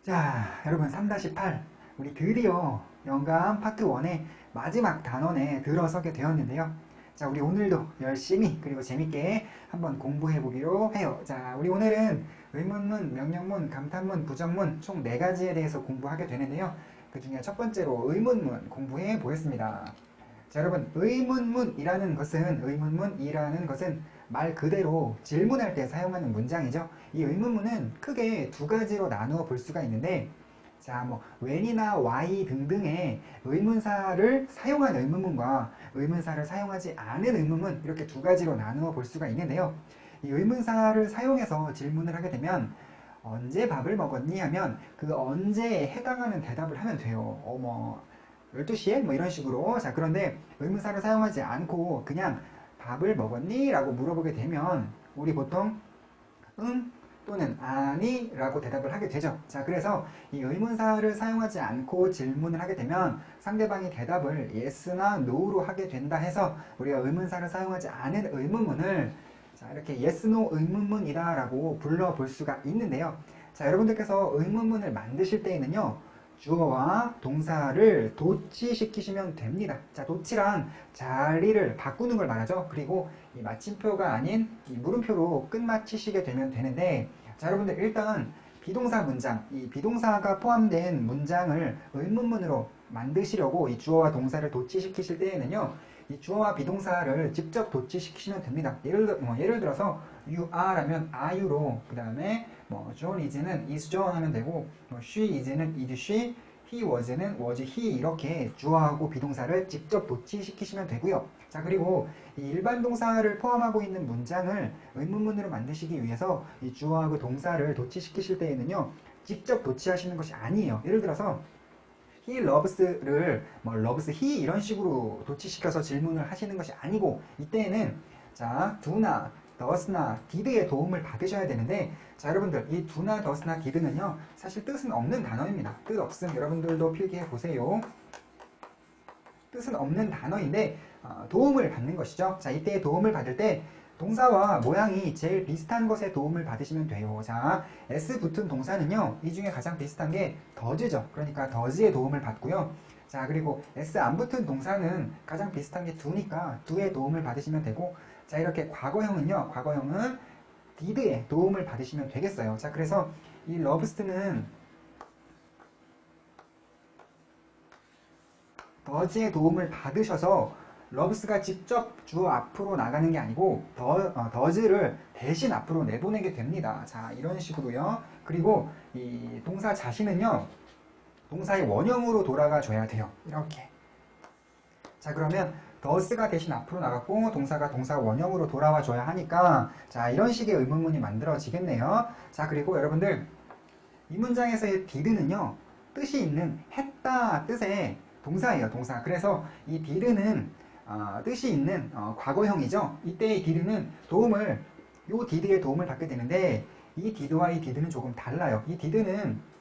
자, 여러분 3-8 우리 드디어 영감 파트 1의 마지막 단원에 들어서게 되었는데요. 자, 우리 오늘도 열심히 그리고 재밌게 한번 공부해 보기로 해요. 자, 우리 오늘은 의문문, 명령문, 감탄문, 부정문 총 4가지에 대해서 공부하게 되는데요. 그 중에 첫 번째로 의문문 공부해 보겠습니다. 자, 여러분 의문문이라는 것은 말 그대로 질문할 때 사용하는 문장이죠. 이 의문문은 크게 2가지로 나누어 볼 수가 있는데, 자, 뭐 when이나 why 등등의 의문사를 사용한 의문문과 의문사를 사용하지 않은 의문문, 이렇게 2가지로 나누어 볼 수가 있는데요. 이 의문사를 사용해서 질문을 하게 되면 언제 밥을 먹었니? 하면 그 언제에 해당하는 대답을 하면 돼요. 뭐 12시에? 뭐 이런 식으로. 자, 그런데 의문사를 사용하지 않고 그냥 밥을 먹었니? 라고 물어보게 되면 우리 보통 응 또는 아니 라고 대답을 하게 되죠. 자, 그래서 이 의문사를 사용하지 않고 질문을 하게 되면 상대방이 대답을 yes나 no로 하게 된다 해서 우리가 의문사를 사용하지 않은 의문문을 자, 이렇게 yes, no 의문문이다 라고 불러볼 수가 있는데요. 자, 여러분들께서 의문문을 만드실 때에는요, 주어와 동사를 도치시키시면 됩니다. 자, 도치란 자리를 바꾸는 걸 말하죠. 그리고 이 마침표가 아닌 이 물음표로 끝마치시게 되면 되는데, 자, 여러분들 일단 비동사 문장, 이 비동사가 포함된 문장을 의문문으로 만드시려고 이 주어와 동사를 도치시키실 때에는요, 이 주어와 비동사를 직접 도치시키시면 됩니다. 예를 들어서 you are 하면 are you로, 그 다음에 뭐 John is는 is John 하면 되고, 뭐 she is는 is she, he was는 was he, 이렇게 주어하고 비동사를 직접 도치시키시면 되고요. 자, 그리고 이 일반 동사를 포함하고 있는 문장을 의문문으로 만드시기 위해서 이 주어하고 동사를 도치시키실 때에는요, 직접 도치하시는 것이 아니에요. 예를 들어서 he loves를 뭐 loves he 이런 식으로 도치시켜서 질문을 하시는 것이 아니고, 이때에는 자, do나 does나 did의 도움을 받으셔야 되는데, 자, 여러분들 이 do나 does나 did는요 사실 뜻은 없는 단어입니다. 뜻 없음 여러분들도 필기해 보세요. 뜻은 없는 단어인데 도움을 받는 것이죠. 자, 이때 도움을 받을 때 동사와 모양이 제일 비슷한 것에 도움을 받으시면 돼요. 자, s 붙은 동사는요, 이 중에 가장 비슷한 게 does죠. 그러니까 does의 도움을 받고요. 자, 그리고 s 안 붙은 동사는 가장 비슷한 게 do니까 do의 도움을 받으시면 되고, 자, 이렇게 과거형은 did의 도움을 받으시면 되겠어요. 자, 그래서 이 loves는 does의 도움을 받으셔서 loves가 직접 주어 앞으로 나가는 게 아니고 does를 대신 앞으로 내보내게 됩니다. 자, 이런 식으로요. 그리고 이 동사 자신은요, 동사의 원형으로 돌아가 줘야 돼요. 이렇게. 자, 그러면 does가 대신 앞으로 나갔고 동사가 동사 원형으로 돌아와 줘야 하니까, 자, 이런 식의 의문문이 만들어지겠네요. 자, 그리고 여러분들 이 문장에서의 did는요, 뜻이 있는 했다 뜻의 동사예요. 동사. 그래서 이 did는 뜻이 있는 과거형이죠. 이때의 did는 요 did의 도움을 받게 되는데, 이 did와 이 did는 조금 달라요. 이 did는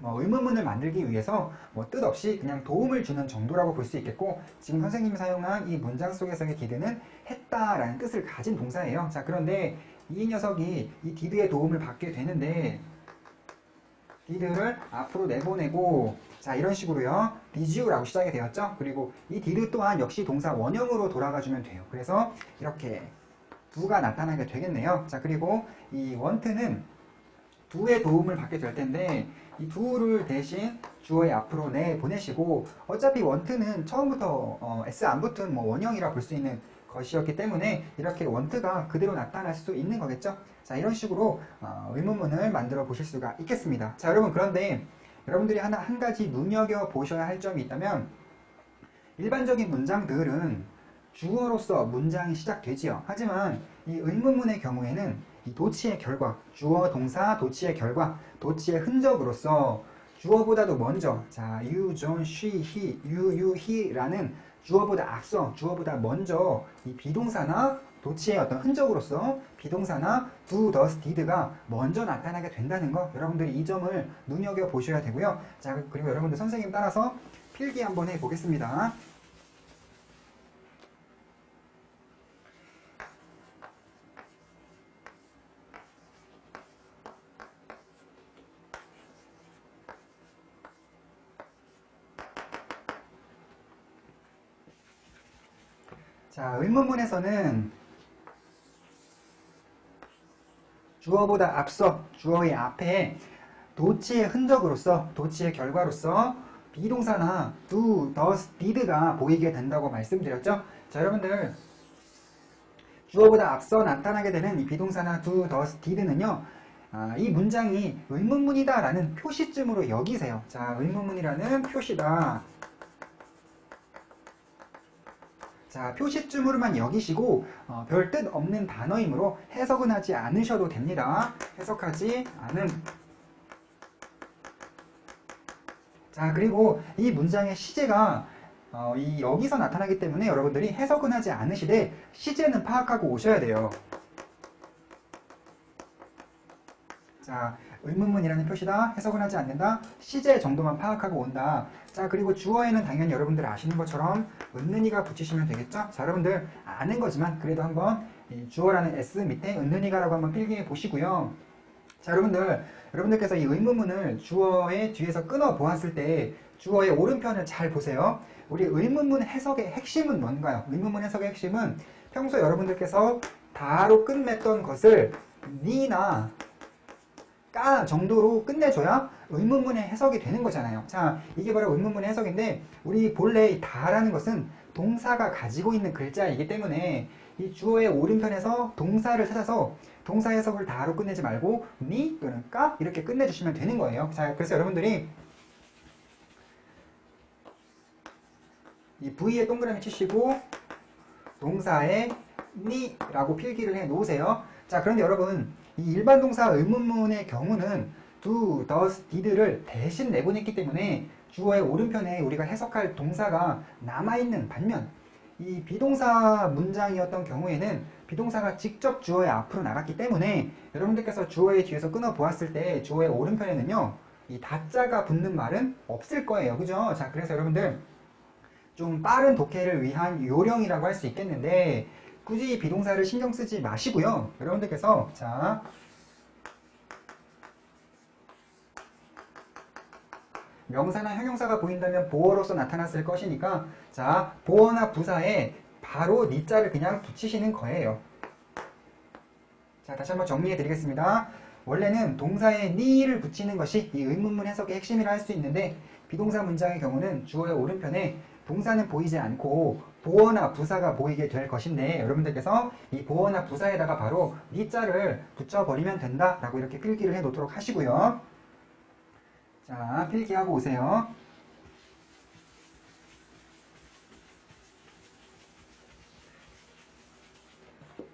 의문문을 만들기 위해서 뜻 없이 그냥 도움을 주는 정도라고 볼 수 있겠고, 지금 선생님이 사용한 이 문장 속에서의 did는 했다라는 뜻을 가진 동사예요. 자, 그런데 이 녀석이 이 did의 도움을 받게 되는데 did를 앞으로 내보내고, 자, 이런 식으로요, did you라고 시작이 되었죠. 그리고 이 did 또한 역시 동사 원형으로 돌아가주면 돼요. 그래서 이렇게 do가 나타나게 되겠네요. 자, 그리고 이 want는 do의 도움을 받게 될 텐데, 이 do를 대신 주어의 앞으로 내보내시고, 어차피 want는 처음부터 s 안 붙은 원형이라 볼 수 있는 것이었기 때문에 이렇게 want가 그대로 나타날 수 있는 거겠죠. 자, 이런 식으로 의문문을 만들어 보실 수가 있겠습니다. 자, 여러분, 그런데 여러분들이 한 가지 눈여겨보셔야 할 점이 있다면, 일반적인 문장들은 주어로서 문장이 시작되지요. 하지만 이 의문문의 경우에는 이 도치의 결과, 주어, 동사, 도치의 결과, 도치의 흔적으로서 주어보다도 먼저, 자, you, John, she, he, you, he라는 주어보다 앞서, 주어보다 먼저 이 비동사나 도치의 어떤 흔적으로서 비동사나 do, does, did가 먼저 나타나게 된다는 거, 여러분들이 이 점을 눈여겨보셔야 되고요. 자, 그리고 여러분들 선생님 따라서 필기 한번 해보겠습니다. 자, 의문문에서는 주어보다 앞서, 주어의 앞에 도치의 흔적으로서, 도치의 결과로서 비동사나 do, does, did가 보이게 된다고 말씀드렸죠. 자, 여러분들 주어보다 앞서 나타나게 되는 이 비동사나 do, does, did는요, 이 문장이 의문문이다 라는 표시쯤으로 여기세요. 자, 의문문이라는 표시다. 자, 표시쯤으로만 여기시고 별 뜻 없는 단어이므로 해석은 하지 않으셔도 됩니다. 해석하지 않음. 자, 그리고 이 문장의 시제가 여기서 나타나기 때문에 여러분들이 해석은 하지 않으시되 시제는 파악하고 오셔야 돼요. 자, 의문문이라는 표시다. 해석은 하지 않는다. 시제 정도만 파악하고 온다. 자, 그리고 주어에는 당연히 여러분들 아시는 것처럼 은는이가 붙이시면 되겠죠? 자, 여러분들 아는 거지만 그래도 한번 주어라는 S 밑에 은는이가라고 한번 필기해 보시고요. 자, 여러분들께서 이 의문문을 주어의 뒤에서 끊어 보았을 때 주어의 오른편을 잘 보세요. 우리 의문문 해석의 핵심은 뭔가요? 의문문 해석의 핵심은 평소 여러분들께서 다로 끝맺던 것을 니나 까 정도로 끝내줘야 의문문의 해석이 되는 거잖아요. 자, 이게 바로 의문문의 해석인데 우리 본래 이 다라는 것은 동사가 가지고 있는 글자이기 때문에 이 주어의 오른편에서 동사를 찾아서 동사 해석을 다로 끝내지 말고 니 또는 까 이렇게 끝내주시면 되는 거예요. 자, 그래서 여러분들이 이 V에 동그라미 치시고 동사에 니라고 필기를 해 놓으세요. 자, 그런데 여러분 이 일반 동사 의문문의 경우는 do, does, did를 대신 내보냈기 때문에 주어의 오른편에 우리가 해석할 동사가 남아있는 반면 이 비동사 문장이었던 경우에는 비동사가 직접 주어의 앞으로 나갔기 때문에 여러분들께서 주어의 뒤에서 끊어 보았을 때 주어의 오른편에는요 이 다자가 붙는 말은 없을 거예요. 그죠? 자, 그래서 여러분들 좀 빠른 독해를 위한 요령이라고 할 수 있겠는데 굳이 비동사를 신경 쓰지 마시고요. 여러분들께서 자, 명사나 형용사가 보인다면 보어로서 나타났을 것이니까 자, 보어나 부사에 바로 니자를 그냥 붙이시는 거예요. 자, 다시 한번 정리해 드리겠습니다. 원래는 동사에 니를 붙이는 것이 이 의문문 해석의 핵심이라 할 수 있는데 비동사 문장의 경우는 주어의 오른편에 동사는 보이지 않고 보어나 부사가 보이게 될 것인데 여러분들께서 이 보어나 부사에다가 바로 니자를 붙여버리면 된다라고 이렇게 필기를 해 놓도록 하시고요. 자, 필기하고 오세요.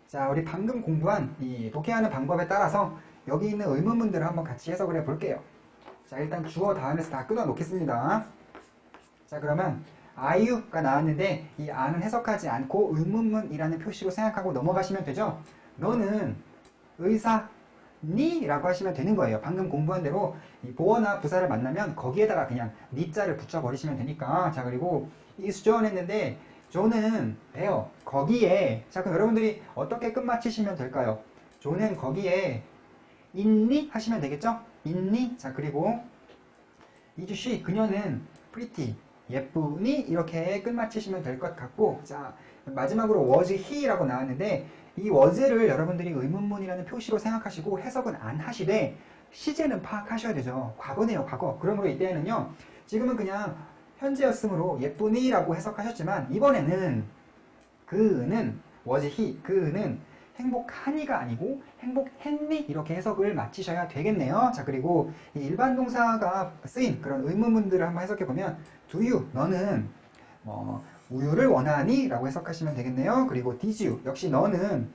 자, 우리 방금 공부한 이 독해하는 방법에 따라서 여기 있는 의문문들을 한번 같이 해석을 해 볼게요. 자, 일단 주어 다음에서 다 끊어 놓겠습니다. 자, 그러면 아유가 나왔는데 이 아는 해석하지 않고 의문문이라는 표시로 생각하고 넘어가시면 되죠. 너는 의사니? 라고 하시면 되는 거예요. 방금 공부한 대로 이 보어나 부사를 만나면 거기에다가 그냥 니자를 붙여버리시면 되니까. 자, 그리고 이 수조원 했는데 조는 배요. 거기에. 자, 그럼 여러분들이 어떻게 끝마치시면 될까요? 조는 거기에 있니? 하시면 되겠죠? 있니? 자, 그리고 이주씨 그녀는 pretty 예쁘니? 이렇게 끝마치시면 될 것 같고, 자, 마지막으로 was he라고 나왔는데 이 was를 여러분들이 의문문이라는 표시로 생각하시고 해석은 안 하시되 시제는 파악하셔야 되죠. 과거네요, 과거. 그러므로 이때는요, 지금은 그냥 현재였으므로 예쁘니? 라고 해석하셨지만 이번에는 그는 was he, 그는 행복하니가 아니고 행복했니? 이렇게 해석을 마치셔야 되겠네요. 자, 그리고 이 일반 동사가 쓰인 그런 의문문들을 한번 해석해보면 do you, 너는 우유를 원하니? 라고 해석하시면 되겠네요. 그리고 did you, 역시 너는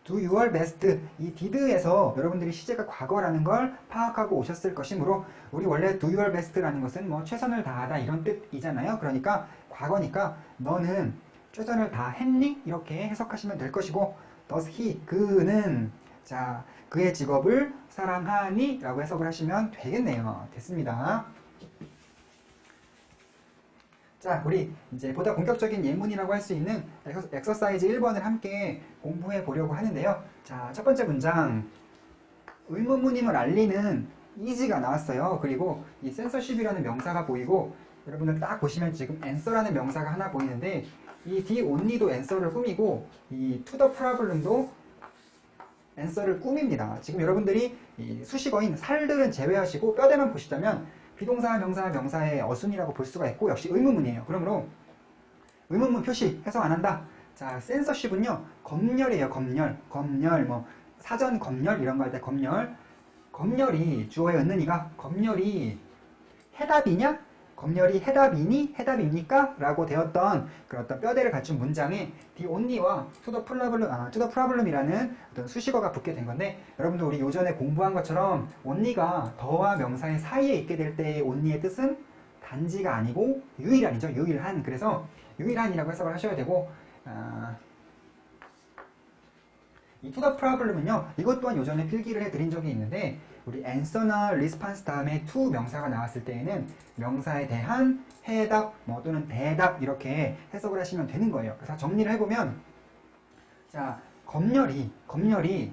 do your best, 이 did에서 여러분들이 시제가 과거라는 걸 파악하고 오셨을 것이므로 우리 원래 do your best라는 것은 뭐 최선을 다하다 이런 뜻이잖아요. 그러니까 과거니까 너는 최선을 다했니? 이렇게 해석하시면 될 것이고 does he, 그는 자, 그의 직업을 사랑하니? 라고 해석을 하시면 되겠네요. 됐습니다. 자, 우리 이제 보다 본격적인 예문이라고 할 수 있는 엑서사이즈 1번을 함께 공부해 보려고 하는데요. 자, 첫 번째 문장. 의문문임을 알리는 is가 나왔어요. 그리고 이 censorship이라는 명사가 보이고 여러분들 딱 보시면 지금 answer라는 명사가 하나 보이는데 이 the only도 answer를 꾸미고 이 to the problem도 answer를 꾸밉니다. 지금 여러분들이 이 수식어인 살들은 제외하시고 뼈대만 보시자면 비동사, 명사, 명사의 어순이라고 볼 수가 있고 역시 의문문이에요. 그러므로 의문문 표시 해석 안 한다. 자, 센서십은요 검열이에요. 검열 뭐 사전 검열 이런 거 할 때 검열이 주어에 있는 이가 검열이 해답이냐? 검열이 해답이니? 해답입니까? 라고 되었던 그런 어떤 뼈대를 갖춘 문장에 the only와 to the problem이라는 어떤 수식어가 붙게 된 건데 여러분들 우리 요전에 공부한 것처럼 only가 더와 명사의 사이에 있게 될 때의 only의 뜻은 단지가 아니고 유일한이죠. 유일한. 그래서 유일한이라고 해석을 하셔야 되고 이 to the problem은요 이것 또한 요전에 필기를 해드린 적이 있는데 우리 answer나 response 다음에 to 명사가 나왔을 때에는 명사에 대한 해답 뭐 또는 대답 이렇게 해석을 하시면 되는 거예요. 그래서 정리를 해보면 자 검열이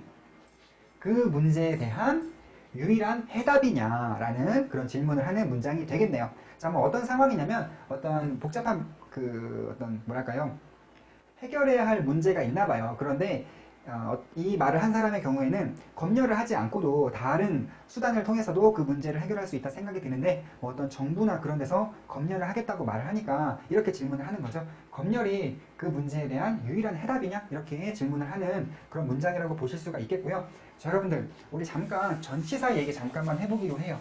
그 문제에 대한 유일한 해답이냐라는 그런 질문을 하는 문장이 되겠네요. 자, 뭐 어떤 상황이냐면 어떤 복잡한 어떤 뭐랄까요 해결해야 할 문제가 있나 봐요. 그런데 이 말을 한 사람의 경우에는 검열을 하지 않고도 다른 수단을 통해서도 그 문제를 해결할 수 있다 생각이 드는데 뭐 어떤 정부나 그런 데서 검열을 하겠다고 말을 하니까 이렇게 질문을 하는 거죠. 검열이 그 문제에 대한 유일한 해답이냐? 이렇게 질문을 하는 그런 문장이라고 보실 수가 있겠고요. 자, 여러분들 우리 잠깐 전치사 얘기 잠깐만 해보기로 해요.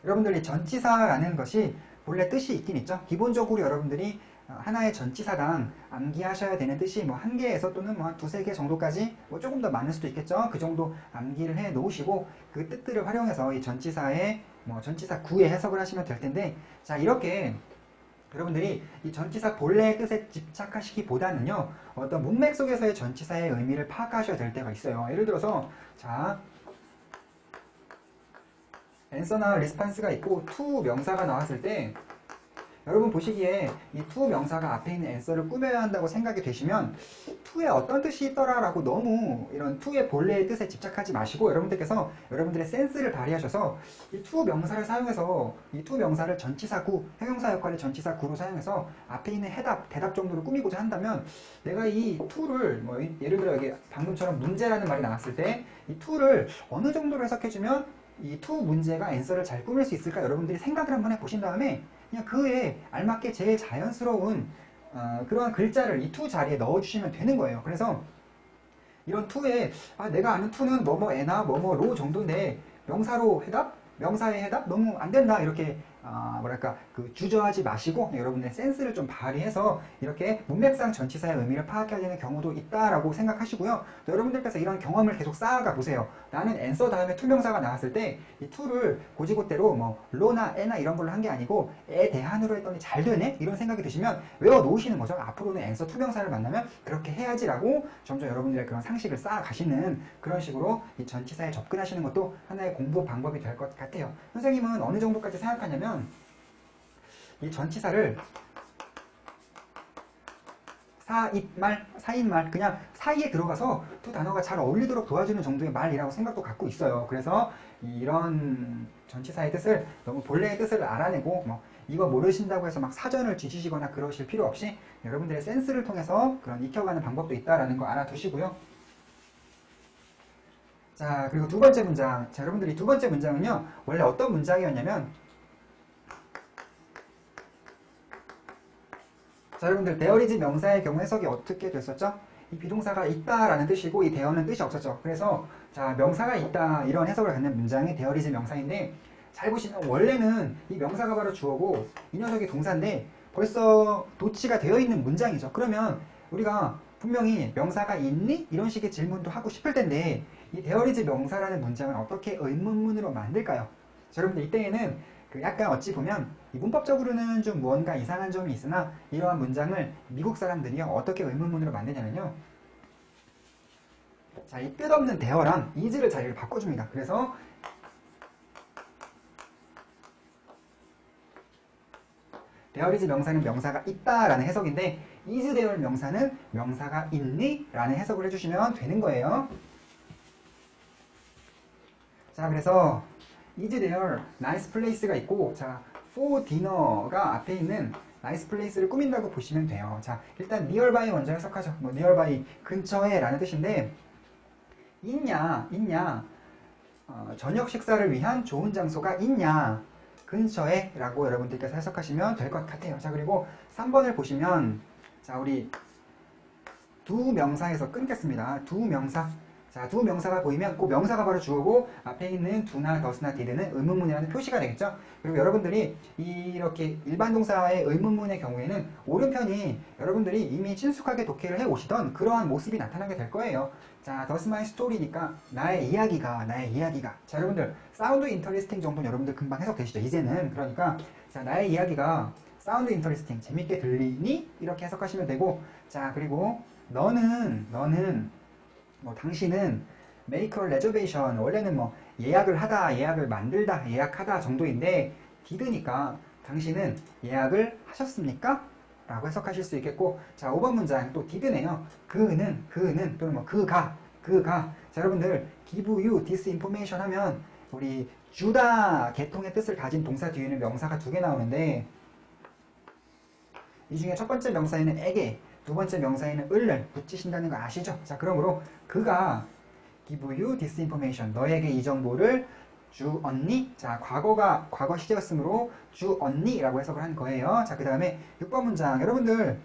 여러분들이 전치사라는 것이 본래 뜻이 있긴 있죠. 기본적으로 여러분들이 하나의 전치사당 암기하셔야 되는 뜻이 뭐 한 개에서 또는 뭐 한 두세 개 정도까지 뭐 조금 더 많을 수도 있겠죠. 그 정도 암기를 해 놓으시고 그 뜻들을 활용해서 이 전치사의 뭐 전치사 구의 해석을 하시면 될 텐데 자 이렇게 여러분들이 이 전치사 본래의 뜻에 집착하시기보다는요 어떤 문맥 속에서의 전치사의 의미를 파악하셔야 될 때가 있어요. 예를 들어서 자 answer나 response가 있고 to 명사가 나왔을 때 여러분 보시기에 이 to 명사가 앞에 있는 answer를 꾸며야 한다고 생각이 되시면 to에 어떤 뜻이 있더라 라고 너무 이런 to의 본래의 뜻에 집착하지 마시고 여러분들께서 여러분들의 센스를 발휘하셔서 이 to 명사를 사용해서 이 to 명사를 전치사구, 형용사 역할의 전치사구로 사용해서 앞에 있는 해답, 대답 정도로 꾸미고자 한다면 내가 이 to를 뭐 예를 들어 여기 방금처럼 문제라는 말이 나왔을 때 이 to를 어느 정도로 해석해주면 이 to 문제가 answer를 잘 꾸밀 수 있을까 여러분들이 생각을 한번 해보신 다음에 그냥 그에 알맞게 제일 자연스러운 그러한 글자를 이 to 자리에 넣어주시면 되는 거예요. 그래서 이런 to에 내가 아는 to는 뭐뭐에나 뭐뭐로 정도인데 명사로 해답? 명사의 해답? 너무 안 된다 이렇게 뭐랄까 그 주저하지 마시고 여러분의 센스를 좀 발휘해서 이렇게 문맥상 전치사의 의미를 파악해야 되는 경우도 있다라고 생각하시고요. 또 여러분들께서 이런 경험을 계속 쌓아가 보세요. 나는 answer 다음에 투명사가 나왔을 때 이 to를 고지고대로 뭐 로나 에나 이런 걸로 한 게 아니고 에 대한으로 했더니 잘 되네 이런 생각이 드시면 외워 놓으시는 거죠. 앞으로는 answer 투명사를 만나면 그렇게 해야지라고 점점 여러분들의 그런 상식을 쌓아 가시는 그런 식으로 이 전치사에 접근하시는 것도 하나의 공부 방법이 될 것 같아요. 선생님은 어느 정도까지 생각하냐면 이 전치사를 사인말 그냥 사이에 들어가서 두 단어가 잘 어울리도록 도와주는 정도의 말이라고 생각도 갖고 있어요. 그래서 이런 전치사의 뜻을 너무 본래의 뜻을 알아내고 뭐 이거 모르신다고 해서 막 사전을 뒤지시거나 그러실 필요 없이 여러분들의 센스를 통해서 그런 익혀가는 방법도 있다라는 거 알아두시고요. 자 그리고 두 번째 문장. 자 여러분들이 두 번째 문장은요 원래 어떤 문장이었냐면 자 여러분들 대어리즈 명사의 경우 해석이 어떻게 됐었죠? 이 비동사가 있다라는 뜻이고 이 대어는 뜻이 없었죠. 그래서 자 명사가 있다 이런 해석을 갖는 문장이 대어리즈 명사인데 잘 보시면 원래는 이 명사가 바로 주어고 이 녀석이 동사인데 벌써 도치가 되어 있는 문장이죠. 그러면 우리가 분명히 명사가 있니? 이런 식의 질문도 하고 싶을 텐데 이 대어리즈 명사라는 문장을 어떻게 의문문으로 만들까요? 자, 여러분들 이때에는 그 약간 어찌 보면 이 문법적으로는 좀 무언가 이상한 점이 있으나 이러한 문장을 미국 사람들이요 어떻게 의문문으로 만드냐면요 자, 이 끝없는 대어랑 is를 자리를 바꿔줍니다. 그래서 대어리즈 명사는 명사가 있다라는 해석인데 is there 명사는 명사가 있니? 라는 해석을 해주시면 되는 거예요. 자 그래서 is there nice place가 있고 자 for dinner가 앞에 있는 나이스 플레이스를 꾸민다고 보시면 돼요. 자, 일단 nearby 먼저 해석하죠. 뭐 nearby 근처에 라는 뜻인데 있냐 저녁 식사를 위한 좋은 장소가 있냐 근처에 라고 여러분들께서 해석하시면 될 것 같아요. 자, 그리고 3번을 보시면 자, 우리 두 명사에서 끊겠습니다. 두 명사. 자, 두 명사가 보이면 그 명사가 바로 주어고 앞에 있는 do나 does나 did는 의문문이라는 표시가 되겠죠. 그리고 여러분들이 이렇게 일반 동사의 의문문의 경우에는 오른편이 여러분들이 이미 친숙하게 독해를 해 오시던 그러한 모습이 나타나게 될 거예요. 자, does my story니까 나의 이야기가. 자, 여러분들 sound interesting 정도는 여러분들 금방 해석되시죠. 이제는. 그러니까 자, 나의 이야기가 sound interesting 재밌게 들리니? 이렇게 해석하시면 되고, 자, 그리고 너는 뭐 당신은 make a reservation 원래는 뭐 예약을 하다, 예약을 만들다, 예약하다 정도인데 did니까 당신은 예약을 하셨습니까? 라고 해석하실 수 있겠고, 자, 5번 문장 또 did네요. 그는 또는 뭐 그가. 자, 여러분들 give you this information 하면 우리 주다 계통의 뜻을 가진 동사 뒤에는 명사가 2개 나오는데 이 중에 첫 번째 명사에는 에게, 두 번째 명사에는 을을 붙이신다는 거 아시죠? 자, 그러므로 그가 give you this information 너에게 이 정보를 주었니? 자, 과거 시제였으므로 주었니? 라고 해석을 한 거예요. 자, 그 다음에 6번 문장 여러분들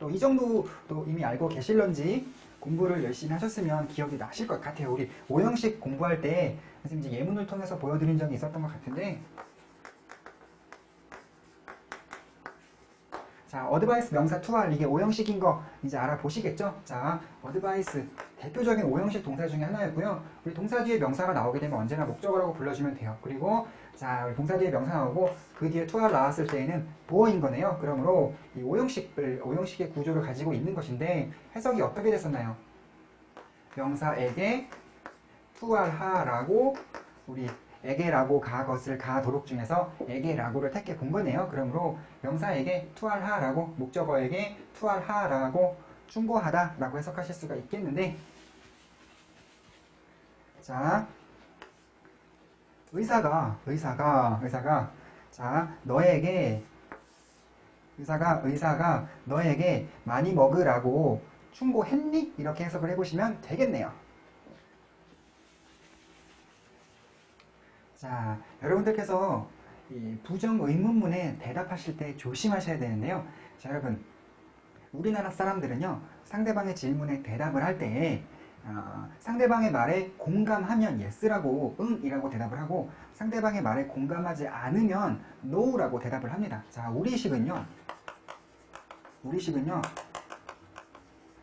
또 이 정도도 이미 알고 계실런지 공부를 열심히 하셨으면 기억이 나실 것 같아요. 우리 5형식 공부할 때 선생님 이제 예문을 통해서 보여드린 적이 있었던 것 같은데, 자, 어드바이스 명사 투할 이게 5형식인 거 이제 알아보시겠죠? 자, 어드바이스 대표적인 5형식 동사 중에 하나였고요. 우리 동사 뒤에 명사가 나오게 되면 언제나 목적어라고 불러주면 돼요. 그리고 자, 우리 동사 뒤에 명사 나오고 그 뒤에 투할 나왔을 때에는 보어인 거네요. 그러므로 이 5형식의 구조를 가지고 있는 것인데 해석이 어떻게 됐었나요? 명사에게 투할하라고 우리 에게라고 가 것을 가 도록 중에서 에게라고를 택해 본 거네요. 그러므로 명사에게 투할하라고 목적어에게 투할하라고 충고하다 라고 해석하실 수가 있겠는데, 자, 의사가 자, 의사가 너에게 많이 먹으라고 충고했니? 이렇게 해석을 해보시면 되겠네요. 자, 여러분들께서 이 부정의문문에 대답하실 때 조심하셔야 되는데요. 자, 여러분, 우리나라 사람들은요, 상대방의 질문에 대답을 할 때 상대방의 말에 공감하면 yes라고 응이라고 대답을 하고 상대방의 말에 공감하지 않으면 no라고 대답을 합니다. 자, 우리식은요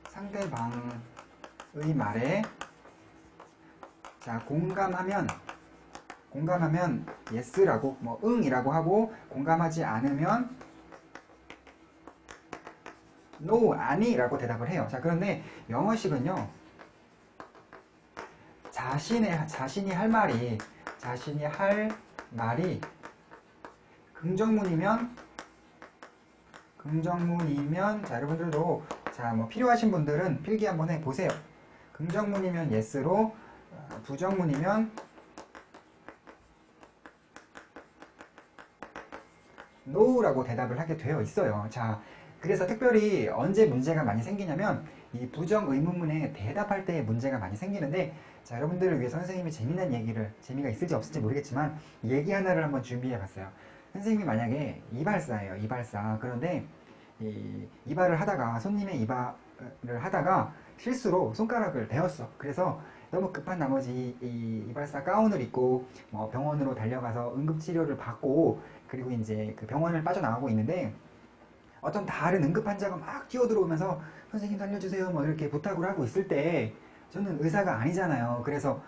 상대방의 말에 자, 공감하면 yes라고 뭐 응이라고 하고 공감하지 않으면 no 아니라고 대답을 해요. 자, 그런데 영어식은요 자신이 할 말이 긍정문이면 자, 여러분들도 자, 뭐 필요하신 분들은 필기 한번 해 보세요. 긍정문이면 yes로 부정문이면 no라고 대답을 하게 되어 있어요. 자, 그래서 특별히 언제 문제가 많이 생기냐면 이 부정의문문에 대답할 때 문제가 많이 생기는데, 자, 여러분들을 위해 선생님이 재미가 있을지 없을지 모르겠지만 얘기 하나를 한번 준비해 봤어요. 선생님이 만약에 이발사예요. 이발사. 그런데 이발을 하다가 손님의 이발을 하다가 실수로 손가락을 베었어. 그래서 너무 급한 나머지 이 이발사 가운을 입고 뭐 병원으로 달려가서 응급치료를 받고 그리고 이제 그 병원을 빠져나가고 있는데 어떤 다른 응급환자가 막 뛰어들어오면서 선생님 살려주세요 뭐 이렇게 부탁을 하고 있을 때 저는 의사가 아니잖아요. 그래서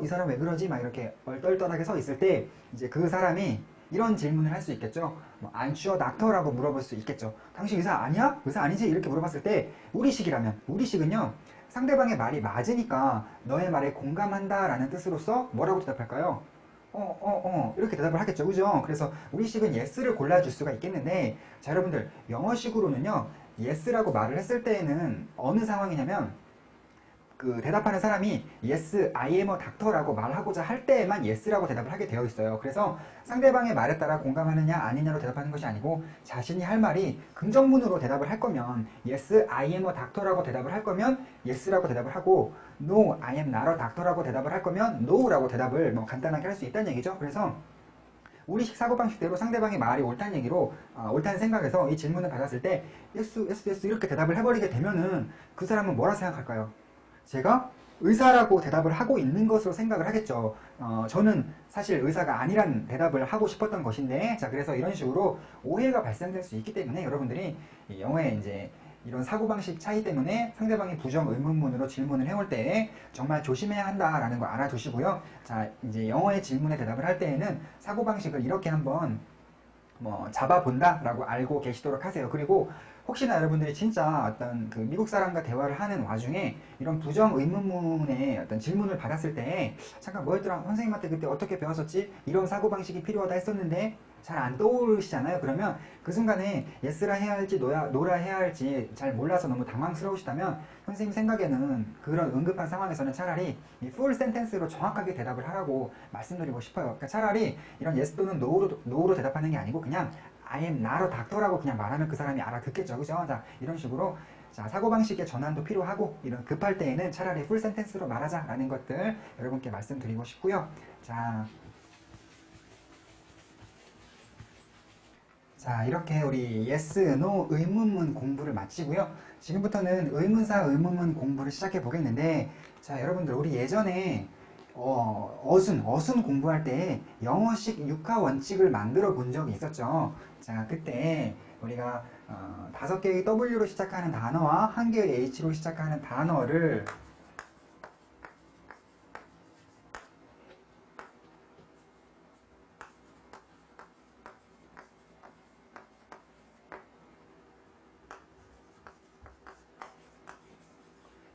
이 사람 왜 그러지? 막 이렇게 얼떨떨하게 서 있을 때 이제 그 사람이 이런 질문을 할 수 있겠죠. 뭐 Aren't you a doctor라고 물어볼 수 있겠죠. 당신 의사 아니야? 의사 아니지? 이렇게 물어봤을 때 우리식은요 상대방의 말이 맞으니까 너의 말에 공감한다 라는 뜻으로서 뭐라고 대답할까요? 이렇게 대답을 하겠죠. 그죠? 그래서 우리식은 yes를 골라줄 수가 있겠는데, 자, 여러분들 영어식으로는요 yes라고 말을 했을 때에는 어느 상황이냐면 그 대답하는 사람이 yes, I am a doctor라고 말하고자 할 때에만 yes라고 대답을 하게 되어 있어요. 그래서 상대방의 말에 따라 공감하느냐 아니냐로 대답하는 것이 아니고 자신이 할 말이 긍정문으로 대답을 할 거면 yes, I am a doctor라고 대답을 할 거면 yes라고 대답을 하고 no, I am not a doctor라고 대답을 할 거면 no라고 대답을 뭐 간단하게 할 수 있다는 얘기죠. 그래서 우리식 사고방식대로 상대방의 말이 옳다는 얘기로 옳다는 생각에서 이 질문을 받았을 때 yes, yes, yes 이렇게 대답을 해버리게 되면은 그 사람은 뭐라 생각할까요? 제가 의사라고 대답을 하고 있는 것으로 생각을 하겠죠. 저는 사실 의사가 아니란 대답을 하고 싶었던 것인데, 자, 그래서 이런 식으로 오해가 발생될 수 있기 때문에 여러분들이 이 영어에 이제 이런 사고방식 차이 때문에 상대방이 부정 의문문으로 질문을 해올 때 정말 조심해야 한다라는 거 알아두시고요. 자, 이제 영어의 질문에 대답을 할 때에는 사고방식을 이렇게 한번 뭐 잡아본다라고 알고 계시도록 하세요. 그리고 혹시나 여러분들이 진짜 어떤 그 미국 사람과 대화를 하는 와중에 이런 부정 의문문의 어떤 질문을 받았을 때 잠깐 뭐였더라? 선생님한테 그때 어떻게 배웠었지? 이런 사고방식이 필요하다 했었는데 잘 안 떠오르시잖아요. 그러면 그 순간에 yes라 해야 할지 no라 해야 할지 잘 몰라서 너무 당황스러우시다면 선생님 생각에는 그런 응급한 상황에서는 차라리 이 full sentence로 정확하게 대답을 하라고 말씀드리고 싶어요. 그러니까 차라리 이런 yes 또는 no로 대답하는 게 아니고 그냥 I am not a doctor라고 그냥 말하면 그 사람이 알아듣겠죠. 그죠? 자, 이런 식으로 자, 사고방식의 전환도 필요하고 이런 급할 때에는 차라리 풀 센텐스로 말하자라는 것들 여러분께 말씀드리고 싶고요. 자, 이렇게 우리 yes, no 의문문 공부를 마치고요. 지금부터는 의문사 의문문 공부를 시작해 보겠는데, 자, 여러분들 우리 예전에 어순 공부할 때 영어식 육하 원칙을 만들어 본 적이 있었죠. 자, 그때 우리가 5개의 W로 시작하는 단어와 1개의 H로 시작하는 단어를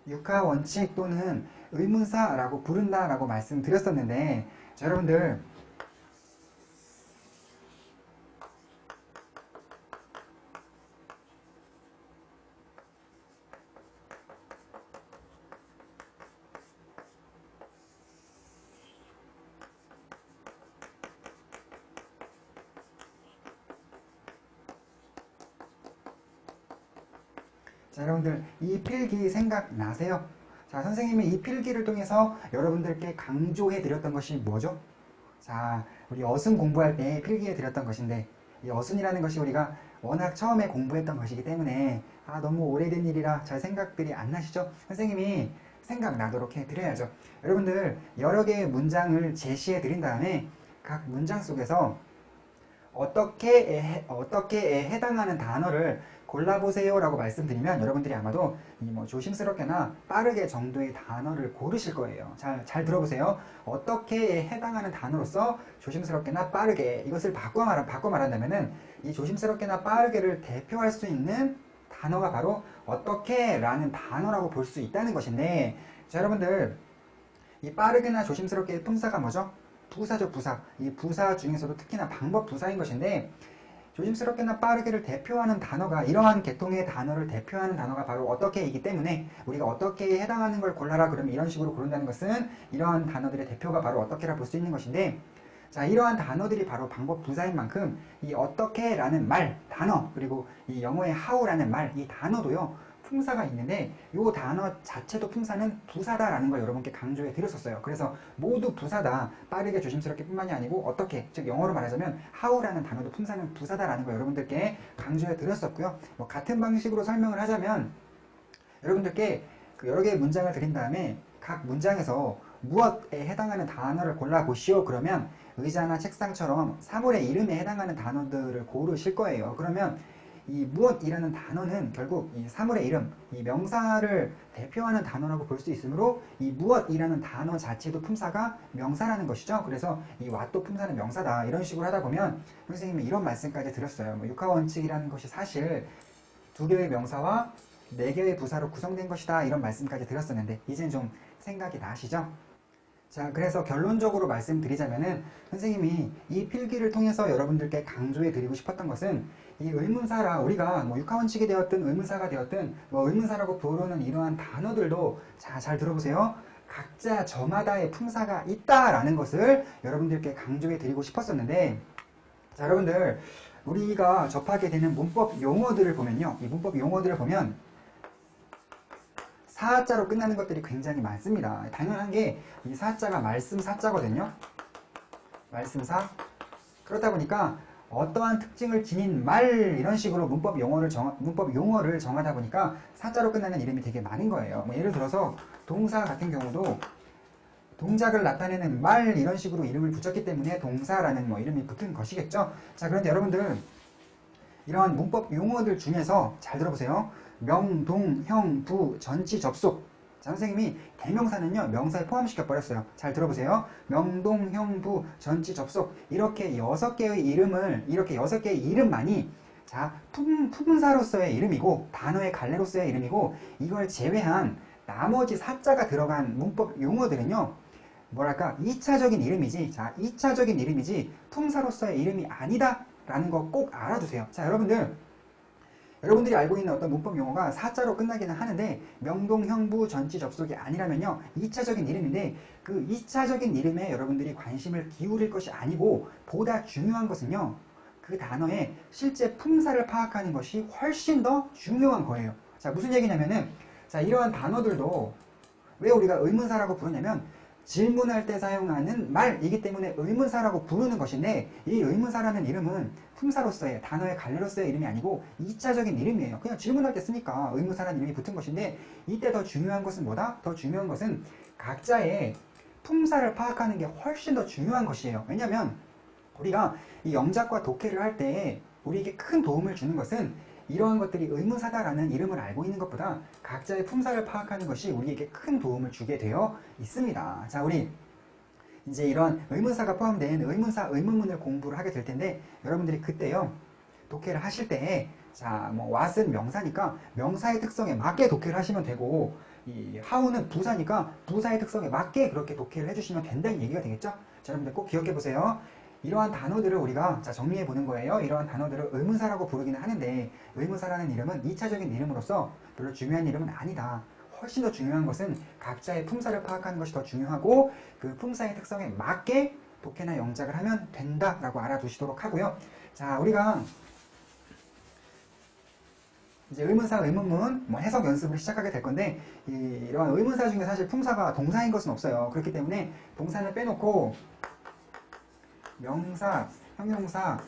육하 원칙 또는 의문사라고 부른다라고 말씀드렸었는데, 자, 여러분들 자, 여러분들 이 필기 생각나세요? 자, 선생님이 이 필기를 통해서 여러분들께 강조해 드렸던 것이 뭐죠? 자, 우리 어순 공부할 때 필기해 드렸던 것인데, 이 어순이라는 것이 우리가 워낙 처음에 공부했던 것이기 때문에 너무 오래된 일이라 잘 생각들이 안 나시죠? 선생님이 생각나도록 해 드려야죠. 여러분들 여러 개의 문장을 제시해 드린 다음에 각 문장 속에서 어떻게에 해당하는 단어를 골라보세요 라고 말씀드리면 여러분들이 아마도 뭐 조심스럽게나 빠르게 정도의 단어를 고르실 거예요. 잘 들어보세요. 어떻게에 해당하는 단어로서 조심스럽게나 빠르게, 이것을 바꿔 말한다면은 이 조심스럽게나 빠르게를 대표할 수 있는 단어가 바로 어떻게 라는 단어라고 볼 수 있다는 것인데, 자, 여러분들 이 빠르게나 조심스럽게의 품사가 뭐죠? 부사죠, 부사. 이 부사 중에서도 특히나 방법 부사인 것인데, 조심스럽게나 빠르게를 대표하는 단어가, 이러한 계통의 단어를 대표하는 단어가 바로 어떻게이기 때문에 우리가 어떻게에 해당하는 걸 골라라 그러면 이런 식으로 고른다는 것은 이러한 단어들의 대표가 바로 어떻게라 볼 수 있는 것인데, 자, 이러한 단어들이 바로 방법 부사인 만큼 이 어떻게라는 말, 단어, 그리고 이 영어의 how라는 말, 이 단어도요 품사가 있는데 이 단어 자체도 품사는 부사다라는 걸 여러분께 강조해 드렸었어요. 그래서 모두 부사다, 빠르게 조심스럽게 뿐만이 아니고 어떻게, 즉 영어로 말하자면 how라는 단어도 품사는 부사다라는 걸 여러분들께 강조해 드렸었고요. 뭐 같은 방식으로 설명을 하자면 여러분들께 그 여러 개의 문장을 드린 다음에 각 문장에서 무엇에 해당하는 단어를 골라보시오 그러면 의자나 책상처럼 사물의 이름에 해당하는 단어들을 고르실 거예요. 그러면 이 무엇이라는 단어는 결국 이 사물의 이름, 이 명사를 대표하는 단어라고 볼 수 있으므로 이 무엇이라는 단어 자체도 품사가 명사라는 것이죠. 그래서 이 what도 품사는 명사다. 이런 식으로 하다 보면 선생님이 이런 말씀까지 드렸어요. 뭐 육하원칙이라는 것이 사실 2개의 명사와 4개의 부사로 구성된 것이다. 이런 말씀까지 드렸었는데 이제는 좀 생각이 나시죠? 자, 그래서 결론적으로 말씀드리자면은 선생님이 이 필기를 통해서 여러분들께 강조해 드리고 싶었던 것은 이 의문사라 우리가 뭐 육하원칙이 되었든 의문사가 되었든 뭐 의문사라고 부르는 이러한 단어들도 자, 잘 들어보세요. 각자 저마다의 품사가 있다라는 것을 여러분들께 강조해 드리고 싶었었는데 자, 여러분들 우리가 접하게 되는 문법 용어들을 보면요. 이 문법 용어들을 보면 사자로 끝나는 것들이 굉장히 많습니다. 당연한 게 이 사자가 말씀 사자거든요. 말씀사. 그렇다 보니까 어떠한 특징을 지닌 말 이런 식으로 문법 용어를 정하다 보니까 사자로 끝나는 이름이 되게 많은 거예요. 뭐 예를 들어서 동사 같은 경우도 동작을 나타내는 말 이런 식으로 이름을 붙였기 때문에 동사라는 뭐 이름이 붙은 것이겠죠. 자, 그런데 여러분들 이러한 문법 용어들 중에서 잘 들어보세요. 명, 동, 형, 부, 전치, 접속. 자, 선생님이 대명사는요 명사에 포함시켜 버렸어요. 잘 들어보세요. 명, 동, 형, 부, 전치, 접속. 이렇게 6개의 이름만이 자 품사로서의 이름이고 단어의 갈래로서의 이름이고 이걸 제외한 나머지 사자가 들어간 문법 용어들은요 뭐랄까 2차적인 이름이지 자 2차적인 이름이지 품사로서의 이름이 아니다 라는 거 꼭 알아두세요. 자, 여러분들이 알고 있는 어떤 문법 용어가 사자로 끝나기는 하는데 명동, 형부, 전치, 접속이 아니라면요 2차적인 이름인데 그 2차적인 이름에 여러분들이 관심을 기울일 것이 아니고 보다 중요한 것은요 그 단어의 실제 품사를 파악하는 것이 훨씬 더 중요한 거예요. 자, 무슨 얘기냐면은 자 이러한 단어들도 왜 우리가 의문사라고 부르냐면 질문할 때 사용하는 말이기 때문에 의문사라고 부르는 것인데 이 의문사라는 이름은 품사로서의 단어의 갈래로서의 이름이 아니고 2차적인 이름이에요. 그냥 질문할 때 쓰니까 의문사라는 이름이 붙은 것인데 이때 더 중요한 것은 뭐다? 더 중요한 것은 각자의 품사를 파악하는 게 훨씬 더 중요한 것이에요. 왜냐하면 우리가 이 영작과 독해를 할 때 우리에게 큰 도움을 주는 것은 이러한 것들이 의문사다라는 이름을 알고 있는 것보다 각자의 품사를 파악하는 것이 우리에게 큰 도움을 주게 되어 있습니다. 자, 우리 이제 이런 의문사가 포함된 의문사, 의문문을 공부를 하게 될 텐데 여러분들이 그때요 독해를 하실 때 자, 뭐 what은 명사니까 명사의 특성에 맞게 독해를 하시면 되고 이 how는 부사니까 부사의 특성에 맞게 그렇게 독해를 해주시면 된다는 얘기가 되겠죠? 자, 여러분들 꼭 기억해 보세요. 이러한 단어들을 우리가 자 정리해 보는 거예요. 이러한 단어들을 의문사라고 부르기는 하는데 의문사라는 이름은 2차적인 이름으로서 별로 중요한 이름은 아니다. 훨씬 더 중요한 것은 각자의 품사를 파악하는 것이 더 중요하고 그 품사의 특성에 맞게 독해나 영작을 하면 된다라고 알아두시도록 하고요. 자, 우리가 이제 의문사, 의문문 뭐 해석 연습을 시작하게 될 건데 이러한 의문사 중에 사실 품사가 동사인 것은 없어요. 그렇기 때문에 동사는 빼놓고 명사, 형용사,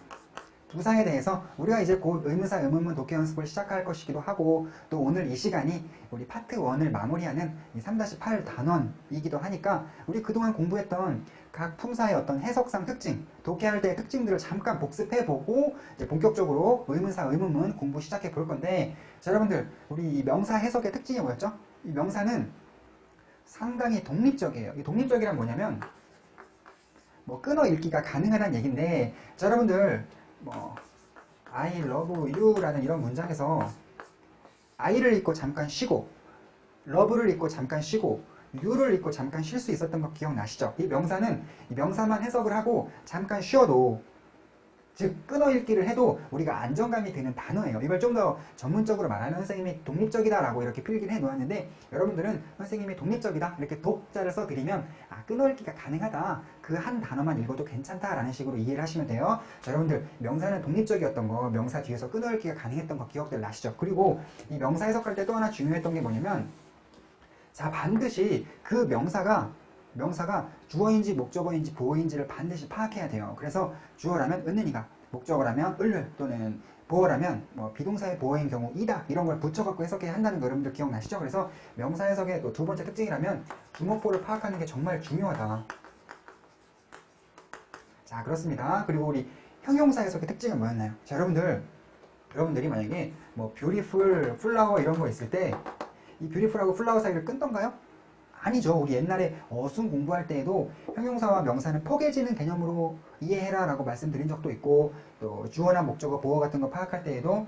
부사에 대해서 우리가 이제 곧 의문사, 의문문 독해 연습을 시작할 것이기도 하고 또 오늘 이 시간이 우리 파트 1을 마무리하는 이 3-8 단원이기도 하니까 우리 그동안 공부했던 각 품사의 어떤 해석상 특징, 독해할 때의 특징들을 잠깐 복습해보고 이제 본격적으로 의문사, 의문문 공부 시작해 볼 건데 자, 여러분들 우리 이 명사 해석의 특징이 뭐였죠? 이 명사는 상당히 독립적이에요. 이 독립적이란 뭐냐면 뭐 끊어 읽기가 가능하다는 얘기인데 자, 여러분들 뭐 I love you 라는 이런 문장에서 I를 읽고 잠깐 쉬고 love를 읽고 잠깐 쉬고 you를 읽고 잠깐 쉴 수 있었던 거 기억나시죠? 이 명사는 이 명사만 해석을 하고 잠깐 쉬어도 즉 끊어 읽기를 해도 우리가 안정감이 드는 단어예요. 이걸 좀 더 전문적으로 말하면 선생님이 독립적이다라고 이렇게 필기를 해 놓았는데 여러분들은 선생님이 독립적이다 이렇게 독자를 써드리면 아 끊어 읽기가 가능하다 그 한 단어만 읽어도 괜찮다라는 식으로 이해를 하시면 돼요. 자, 여러분들 명사는 독립적이었던 거 명사 뒤에서 끊어 읽기가 가능했던 거 기억들 나시죠? 그리고 이 명사 해석할 때 또 하나 중요했던 게 뭐냐면 자 반드시 그 명사가 주어인지 목적어인지 보어인지를 반드시 파악해야 돼요. 그래서 주어라면 은은이가, 목적어라면 을을 또는 보어라면 뭐 비동사의 보어인 경우 이다 이런 걸 붙여갖고 해석해야 한다는 거 여러분들 기억나시죠? 그래서 명사 해석의 또 두 번째 특징이라면 주목보를 파악하는 게 정말 중요하다. 자, 그렇습니다. 그리고 우리 형용사 해석의 특징은 뭐였나요? 자, 여러분들이 만약에 뭐 beautiful, flower 이런 거 있을 때 이 beautiful하고 flower 사이를 끊던가요? 아니죠. 우리 옛날에 어순 공부할 때에도 형용사와 명사는 포개지는 개념으로 이해해라 라고 말씀드린 적도 있고 또 주어나 목적어, 보어 같은 거 파악할 때에도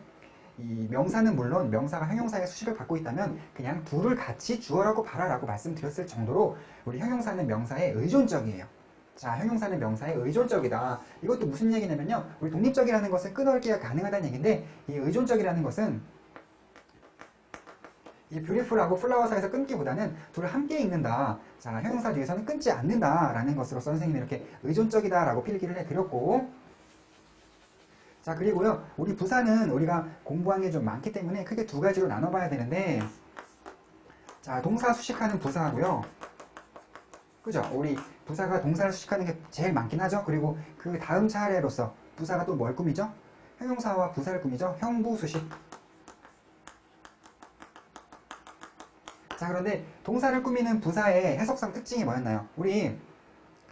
이 명사는 물론 명사가 형용사의 수식을 갖고 있다면 그냥 둘을 같이 주어라고 봐라라고 말씀드렸을 정도로 우리 형용사는 명사에 의존적이에요. 자, 형용사는 명사에 의존적이다. 이것도 무슨 얘기냐면요. 우리 독립적이라는 것은 끊어읽기가 가능하다는 얘기인데 이 의존적이라는 것은 이 beautiful하고 flower 사이에서 끊기보다는 둘을 함께 읽는다. 자, 형용사 뒤에서는 끊지 않는다라는 것으로 선생님이 이렇게 의존적이다라고 필기를 해드렸고, 자, 그리고요, 우리 부사는 우리가 공부한 게 좀 많기 때문에 크게 두 가지로 나눠봐야 되는데, 자, 동사 수식하는 부사하고요. 그죠? 우리 부사가 동사를 수식하는 게 제일 많긴 하죠. 그리고 그 다음 차례로서 부사가 또 뭘 꾸미죠? 형용사와 부사를 꾸미죠. 형부 수식. 자, 그런데 동사를 꾸미는 부사의 해석상 특징이 뭐였나요? 우리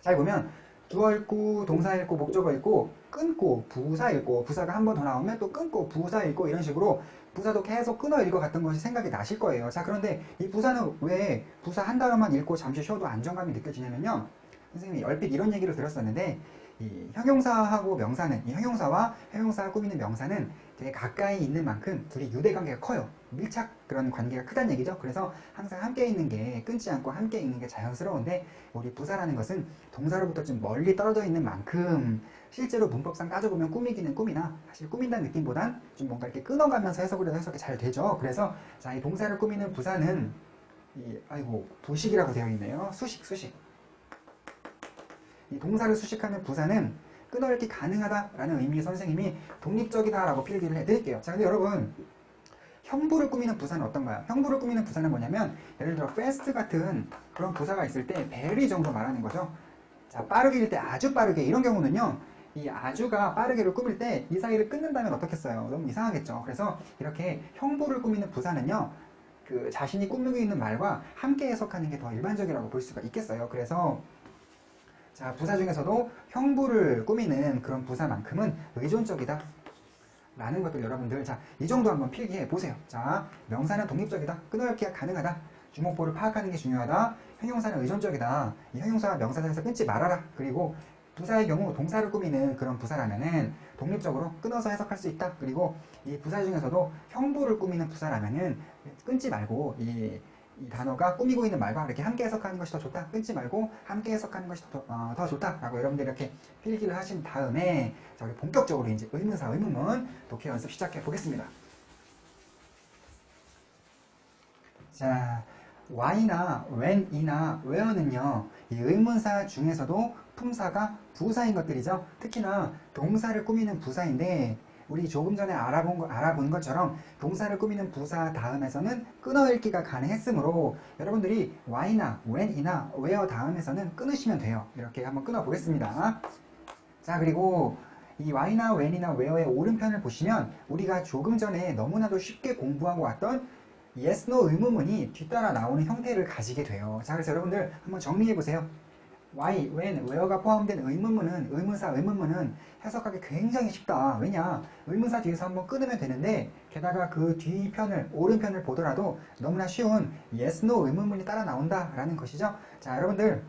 잘 보면 주어 읽고 동사 읽고 목적어 읽고 끊고 부사 읽고 부사가 한 번 더 나오면 또 끊고 부사 읽고 이런 식으로 부사도 계속 끊어 읽어갔던 것이 생각이 나실 거예요. 자, 그런데 이 부사는 왜 부사 한 단어만 읽고 잠시 쉬어도 안정감이 느껴지냐면요. 선생님이 얼핏 이런 얘기를 들었었는데 이 형용사하고 명사는, 이 형용사와 형용사가 꾸미는 명사는 되게 가까이 있는 만큼 둘이 유대관계가 커요. 밀착 그런 관계가 크다는 얘기죠. 그래서 항상 함께 있는 게, 끊지 않고 함께 있는 게 자연스러운데 우리 부사라는 것은 동사로부터 좀 멀리 떨어져 있는 만큼 실제로 문법상 따져보면 꾸미기는 꾸미나 사실 꾸민다는 느낌보단 좀 뭔가 이렇게 끊어가면서 해석을 해서 해석이 잘 되죠. 그래서 자, 이 동사를 꾸미는 부사는 아이고 부식이라고 되어 있네요. 수식. 이 동사를 수식하는 부사는 끊어읽기 가능하다라는 의미의 선생님이 독립적이다라고 필기를 해드릴게요. 자, 근데 여러분 형부를 꾸미는 부사는 어떤가요? 형부를 꾸미는 부사는 뭐냐면 예를 들어 fast 같은 그런 부사가 있을 때 very 정도 말하는 거죠. 자, 빠르게 일 때 아주 빠르게 이런 경우는요. 이 아주가 빠르게를 꾸밀 때 이 사이를 끊는다면 어떻겠어요? 너무 이상하겠죠. 그래서 이렇게 형부를 꾸미는 부사는요. 그 자신이 꾸미고 있는 말과 함께 해석하는 게 더 일반적이라고 볼 수가 있겠어요. 그래서 자, 부사 중에서도 형부를 꾸미는 그런 부사만큼은 의존적이다 라는 것들 여러분들 자, 이 정도 한번 필기해 보세요. 자, 명사는 독립적이다. 끊어읽기가 가능하다. 주목보를 파악하는 게 중요하다. 형용사는 의존적이다. 이 형용사가 명사 사이에서 끊지 말아라. 그리고 부사의 경우 동사를 꾸미는 그런 부사라면은 독립적으로 끊어서 해석할 수 있다. 그리고 이 부사 중에서도 형부를 꾸미는 부사라면은 끊지 말고 이 단어가 꾸미고 있는 말과 이렇게 함께 해석하는 것이 더 좋다. 끊지 말고 함께 해석하는 것이 더 좋다라고 여러분들 이렇게 필기를 하신 다음에 자, 우리 본격적으로 이제 의문사, 의문문 독해 연습 시작해 보겠습니다. 자, why나 when이나 where는요, 이 의문사 중에서도 품사가 부사인 것들이죠. 특히나 동사를 꾸미는 부사인데 우리 조금 전에 알아본 것처럼 동사를 꾸미는 부사 다음에서는 끊어읽기가 가능했으므로 여러분들이 why나 when이나 where 다음에서는 끊으시면 돼요. 이렇게 한번 끊어 보겠습니다. 자, 그리고 이 why나 when이나 where의 오른편을 보시면 우리가 조금 전에 너무나도 쉽게 공부하고 왔던 yes, no 의문문이 뒤따라 나오는 형태를 가지게 돼요. 자, 그래서 여러분들 한번 정리해 보세요. why, when, where가 포함된 의문문은, 의문문 해석하기 굉장히 쉽다. 왜냐? 의문사 뒤에서 한번 끊으면 되는데 게다가 그 뒤편을, 오른편을 보더라도 너무나 쉬운 yes, no 의문문이 따라 나온다라는 것이죠. 자, 여러분들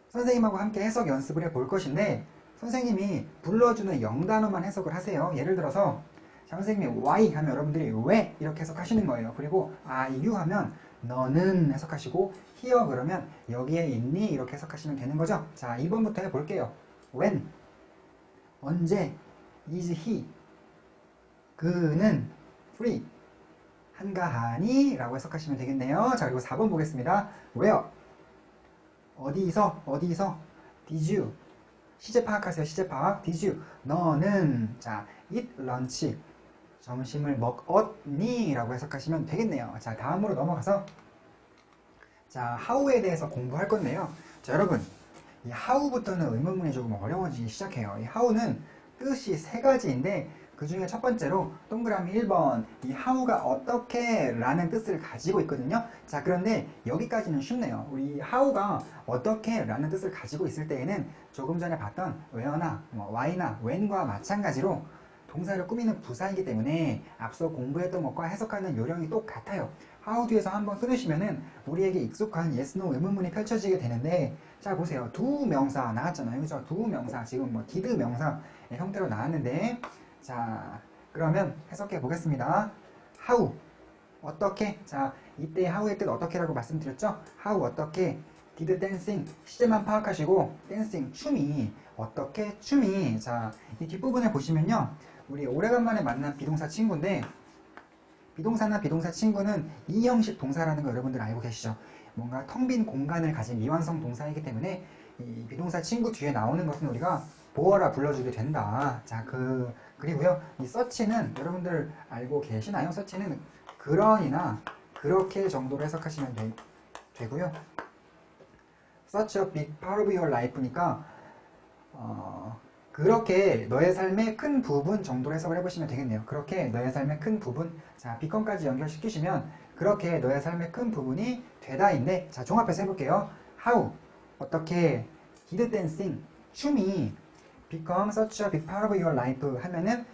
선생님하고 함께 해석 연습을 해볼 것인데 선생님이 불러주는 영단어만 해석을 하세요. 예를 들어서 선생님이 why 하면 여러분들이 왜 이렇게 해석하시는 거예요. 그리고 you 하면 너는 해석하시고 here 그러면 여기에 있니 이렇게 해석하시면 되는 거죠. 자, 2번부터 해볼게요. when 언제 is he 그는 free 한가하니 라고 해석하시면 되겠네요. 자, 그리고 4번 보겠습니다. where 어디서 did you 시제 파악하세요. 시제 파악. did you 너는 자 eat lunch 점심을 먹었니? 라고 해석하시면 되겠네요. 자, 다음으로 넘어가서 자, how에 대해서 공부할 건데요. 자, 여러분 이 how부터는 의문문이 조금 어려워지기 시작해요. 이 how는 뜻이 세 가지인데 그 중에 첫 번째로 동그라미 1번 이 how가 어떻게 라는 뜻을 가지고 있거든요. 자, 그런데 여기까지는 쉽네요. 우리 how가 어떻게 라는 뜻을 가지고 있을 때에는 조금 전에 봤던 where나 why나 when과 마찬가지로 동사를 꾸미는 부사이기 때문에 앞서 공부했던 것과 해석하는 요령이 똑같아요. how 뒤에서 한번 끊으시면은 우리에게 익숙한 yes, no 의문문이 펼쳐지게 되는데 자, 보세요. 두 명사 나왔잖아요. 그죠? 두 명사 지금 did 명사 형태로 나왔는데 자, 그러면 해석해 보겠습니다. how 어떻게? 자, 이때 how의 뜻 어떻게라고 말씀드렸죠? how 어떻게? did dancing 시제만 파악하시고 dancing 춤이 어떻게? 춤이 자, 이 뒷부분에 보시면요. 우리 오래간만에 만난 비동사 친구인데 비동사나 비동사 친구는 이 형식 동사라는 거 여러분들 알고 계시죠? 뭔가 텅 빈 공간을 가진 미완성 동사이기 때문에 이 비동사 친구 뒤에 나오는 것은 우리가 보어라 불러주게 된다. 자, 그리고요. 이 서치는 여러분들 알고 계시나요? 서치는 그러이나 그렇게 정도로 해석하시면 되고요. Such a big part of your life니까 그렇게 너의 삶의 큰 부분 정도로 해석을 해보시면 되겠네요. 그렇게 너의 삶의 큰 부분 자, beccome까지 연결시키시면 그렇게 너의 삶의 큰 부분이 되다인데 자, 종합해서 해볼게요. How 어떻게 did dancing 춤이 become such a big part of your life 하면은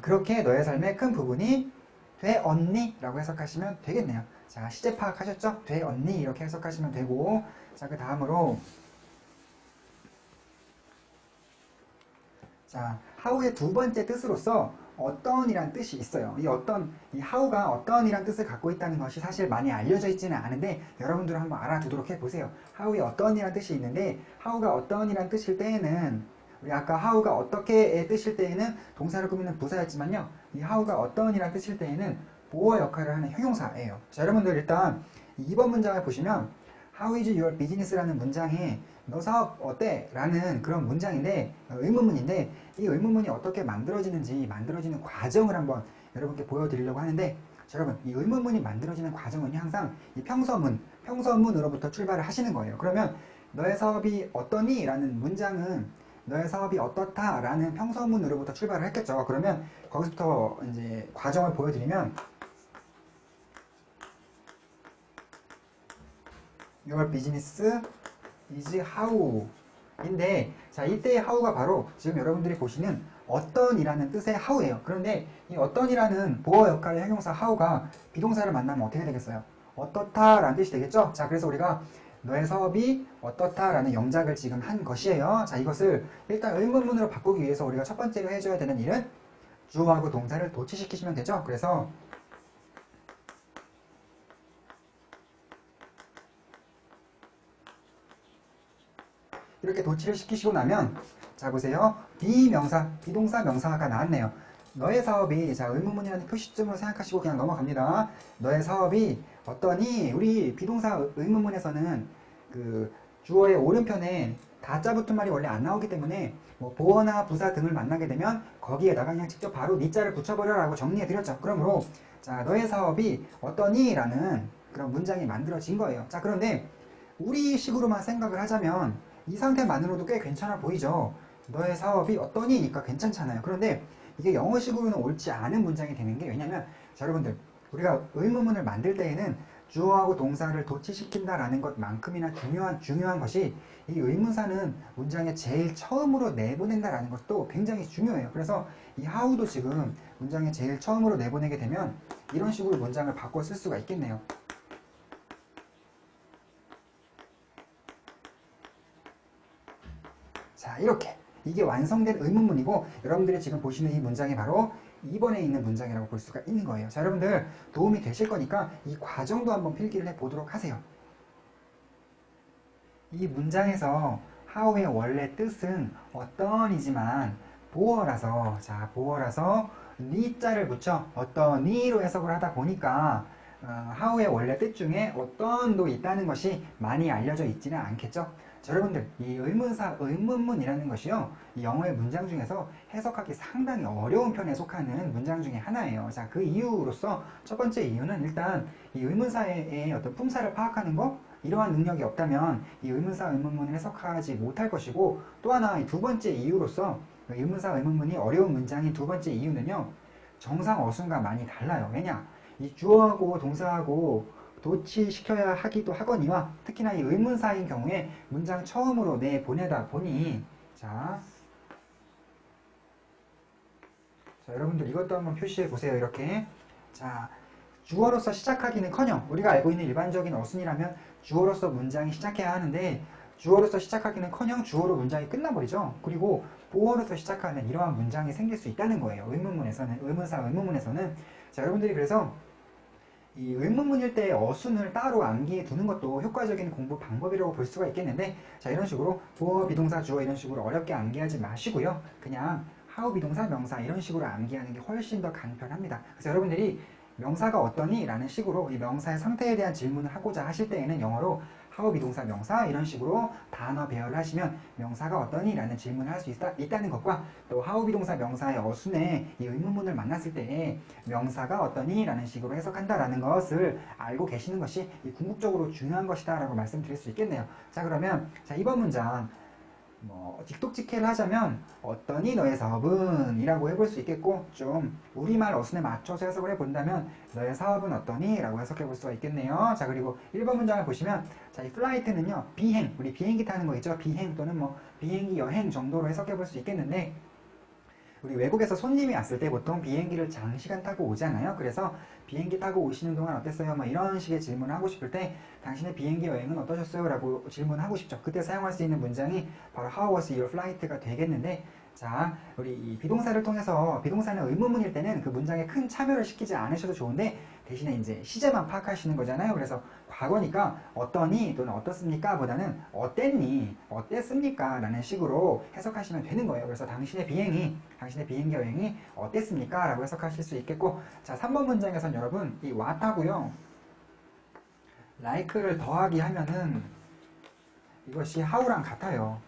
그렇게 너의 삶의 큰 부분이 되었니? 라고 해석하시면 되겠네요. 자, 시제 파악하셨죠? 되었니? 이렇게 해석하시면 되고 자, 그 다음으로 자, how의 두 번째 뜻으로서 어떤이란 뜻이 있어요. 이 how가 어떤이란 뜻을 갖고 있다는 것이 사실 많이 알려져 있지는 않은데 여러분들 한번 알아두도록 해보세요. how의 어떤이란 뜻이 있는데 how가 어떤이란 뜻일 때에는 우리 아까 how가 어떻게의 뜻일 때에는 동사를 꾸미는 부사였지만요. 이 how가 어떤이란 뜻일 때에는 보어 역할을 하는 형용사예요. 자, 여러분들 일단 2번 문장을 보시면 How is your business라는 문장에 너 사업 어때? 라는 그런 문장인데 의문문인데 이 의문문이 어떻게 만들어지는지 만들어지는 과정을 한번 여러분께 보여드리려고 하는데 자, 여러분 이 의문문이 만들어지는 과정은 항상 이 평서문으로부터 출발을 하시는 거예요. 그러면 너의 사업이 어떠니? 라는 문장은 너의 사업이 어떻다? 라는 평서문으로부터 출발을 했겠죠. 그러면 거기서부터 이제 과정을 보여드리면 Your business is how 인데 자, 이때의 how가 바로 지금 여러분들이 보시는 어떤이라는 뜻의 how예요. 그런데 이 어떤이라는 보어 역할의 형용사 how가 비동사를 만나면 어떻게 되겠어요? 어떻다 라는 뜻이 되겠죠? 자, 그래서 우리가 너의 사업이 어떻다 라는 영작을 지금 한 것이에요. 자, 이것을 일단 의문문으로 바꾸기 위해서 우리가 첫 번째로 해줘야 되는 일은 주어하고 동사를 도치시키시면 되죠. 그래서 이렇게 도치를 시키시고 나면 자, 보세요. 비명사, 비동사, 명사가 나왔네요. 너의 사업이 자, 의문문이라는 표시점으로 생각하시고 그냥 넘어갑니다. 너의 사업이 어떠니? 우리 비동사 의문문에서는 그 주어의 오른편에 다자 붙은 말이 원래 안 나오기 때문에 뭐 보어나 부사 등을 만나게 되면 거기에다가 그냥 직접 바로 니자를 붙여버려 라고 정리해드렸죠. 그러므로 자, 너의 사업이 어떠니? 라는 그런 문장이 만들어진 거예요. 자, 그런데 우리 식으로만 생각을 하자면 이 상태만으로도 꽤 괜찮아 보이죠. 너의 사업이 어떠니니까 괜찮잖아요. 그런데 이게 영어식으로는 옳지 않은 문장이 되는 게 왜냐면 자, 여러분들 우리가 의문문을 만들 때에는 주어하고 동사를 도치시킨다라는 것만큼이나 중요한 것이 이 의문사는 문장에 제일 처음으로 내보낸다라는 것도 굉장히 중요해요. 그래서 이 how도 지금 문장에 제일 처음으로 내보내게 되면 이런 식으로 문장을 바꿔 쓸 수가 있겠네요. 자, 이렇게 이게 완성된 의문문이고 여러분들이 지금 보시는 이 문장이 바로 2번에 있는 문장이라고 볼 수가 있는 거예요. 자, 여러분들 도움이 되실 거니까 이 과정도 한번 필기를 해보도록 하세요. 이 문장에서 how의 원래 뜻은 어떤이지만 보어라서 자, 보어라서 니자를 붙여 어떠니로 해석을 하다 보니까 how의 원래 뜻 중에 어떤도 있다는 것이 많이 알려져 있지는 않겠죠. 자, 여러분들 이 의문문이라는 것이요 이 영어의 문장 중에서 해석하기 상당히 어려운 편에 속하는 문장 중에 하나예요. 자, 그 이유로서 첫 번째 이유는 일단 이 의문사의 어떤 품사를 파악하는 거 이러한 능력이 없다면 이 의문사 의문문을 해석하지 못할 것이고 또 하나 이 두 번째 이유로서 의문사 의문문이 어려운 문장인 두 번째 이유는요 정상 어순과 많이 달라요. 왜냐 이 주어하고 동사하고 도치시켜야 하기도 하거니와 특히나 이 의문사인 경우에 문장 처음으로 내보내다 보니 자, 여러분들 이것도 한번 표시해 보세요. 이렇게 자, 주어로서 시작하기는커녕 우리가 알고 있는 일반적인 어순이라면 주어로서 문장이 시작해야 하는데 주어로서 시작하기는커녕 주어로 문장이 끝나버리죠. 그리고 보어로서 시작하는 이러한 문장이 생길 수 있다는 거예요. 의문문에서는, 의문사 의문문에서는. 자, 여러분들이 그래서 이 의문문일 때 어순을 따로 암기해 두는 것도 효과적인 공부 방법이라고 볼 수가 있겠는데, 자, 이런 식으로 보어, 비동사, 주어 이런 식으로 어렵게 암기하지 마시고요. 그냥 how 비동사, 명사 이런 식으로 암기하는 게 훨씬 더 간편합니다. 그래서 여러분들이 명사가 어떠니? 라는 식으로 이 명사의 상태에 대한 질문을 하고자 하실 때에는 영어로 how 비동사, 명사 이런 식으로 단어 배열을 하시면 명사가 어떠니? 라는 질문을 할 수 있다는 것과, 또 how 비동사, 명사의 어순에 이 의문문을 만났을 때 명사가 어떠니? 라는 식으로 해석한다라는 것을 알고 계시는 것이 궁극적으로 중요한 것이다 라고 말씀드릴 수 있겠네요. 자, 그러면 자, 이번 문장 직독직해를 하자면 어떠니 너의 사업은? 이라고 해볼 수 있겠고, 좀 우리말 어순에 맞춰서 해석을 해본다면 너의 사업은 어떠니? 라고 해석해볼 수가 있겠네요. 자, 그리고 1번 문장을 보시면, 자, 이 플라이트는요, 비행, 우리 비행기 타는 거 있죠? 비행 또는 비행기 여행 정도로 해석해볼 수 있겠는데, 우리 외국에서 손님이 왔을 때 보통 비행기를 장시간 타고 오잖아요. 그래서 비행기 타고 오시는 동안 어땠어요? 이런 식의 질문을 하고 싶을 때 당신의 비행기 여행은 어떠셨어요? 라고 질문하고 싶죠. 그때 사용할 수 있는 문장이 바로 How was your flight가 되겠는데, 자, 우리 이 비동사를 통해서, 비동사는 의문문일 때는 그 문장에 큰 참여를 시키지 않으셔도 좋은데 대신에 이제 시제만 파악하시는 거잖아요. 그래서 과거니까 어떠니 또는 어떻습니까 보다는 어땠니, 어땠습니까 라는 식으로 해석하시면 되는 거예요. 그래서 당신의 비행기 여행이 어땠습니까? 라고 해석하실 수 있겠고, 자, 3번 문장에선 여러분 이 what하고요 like를 더하기 하면은 이것이 how랑 같아요.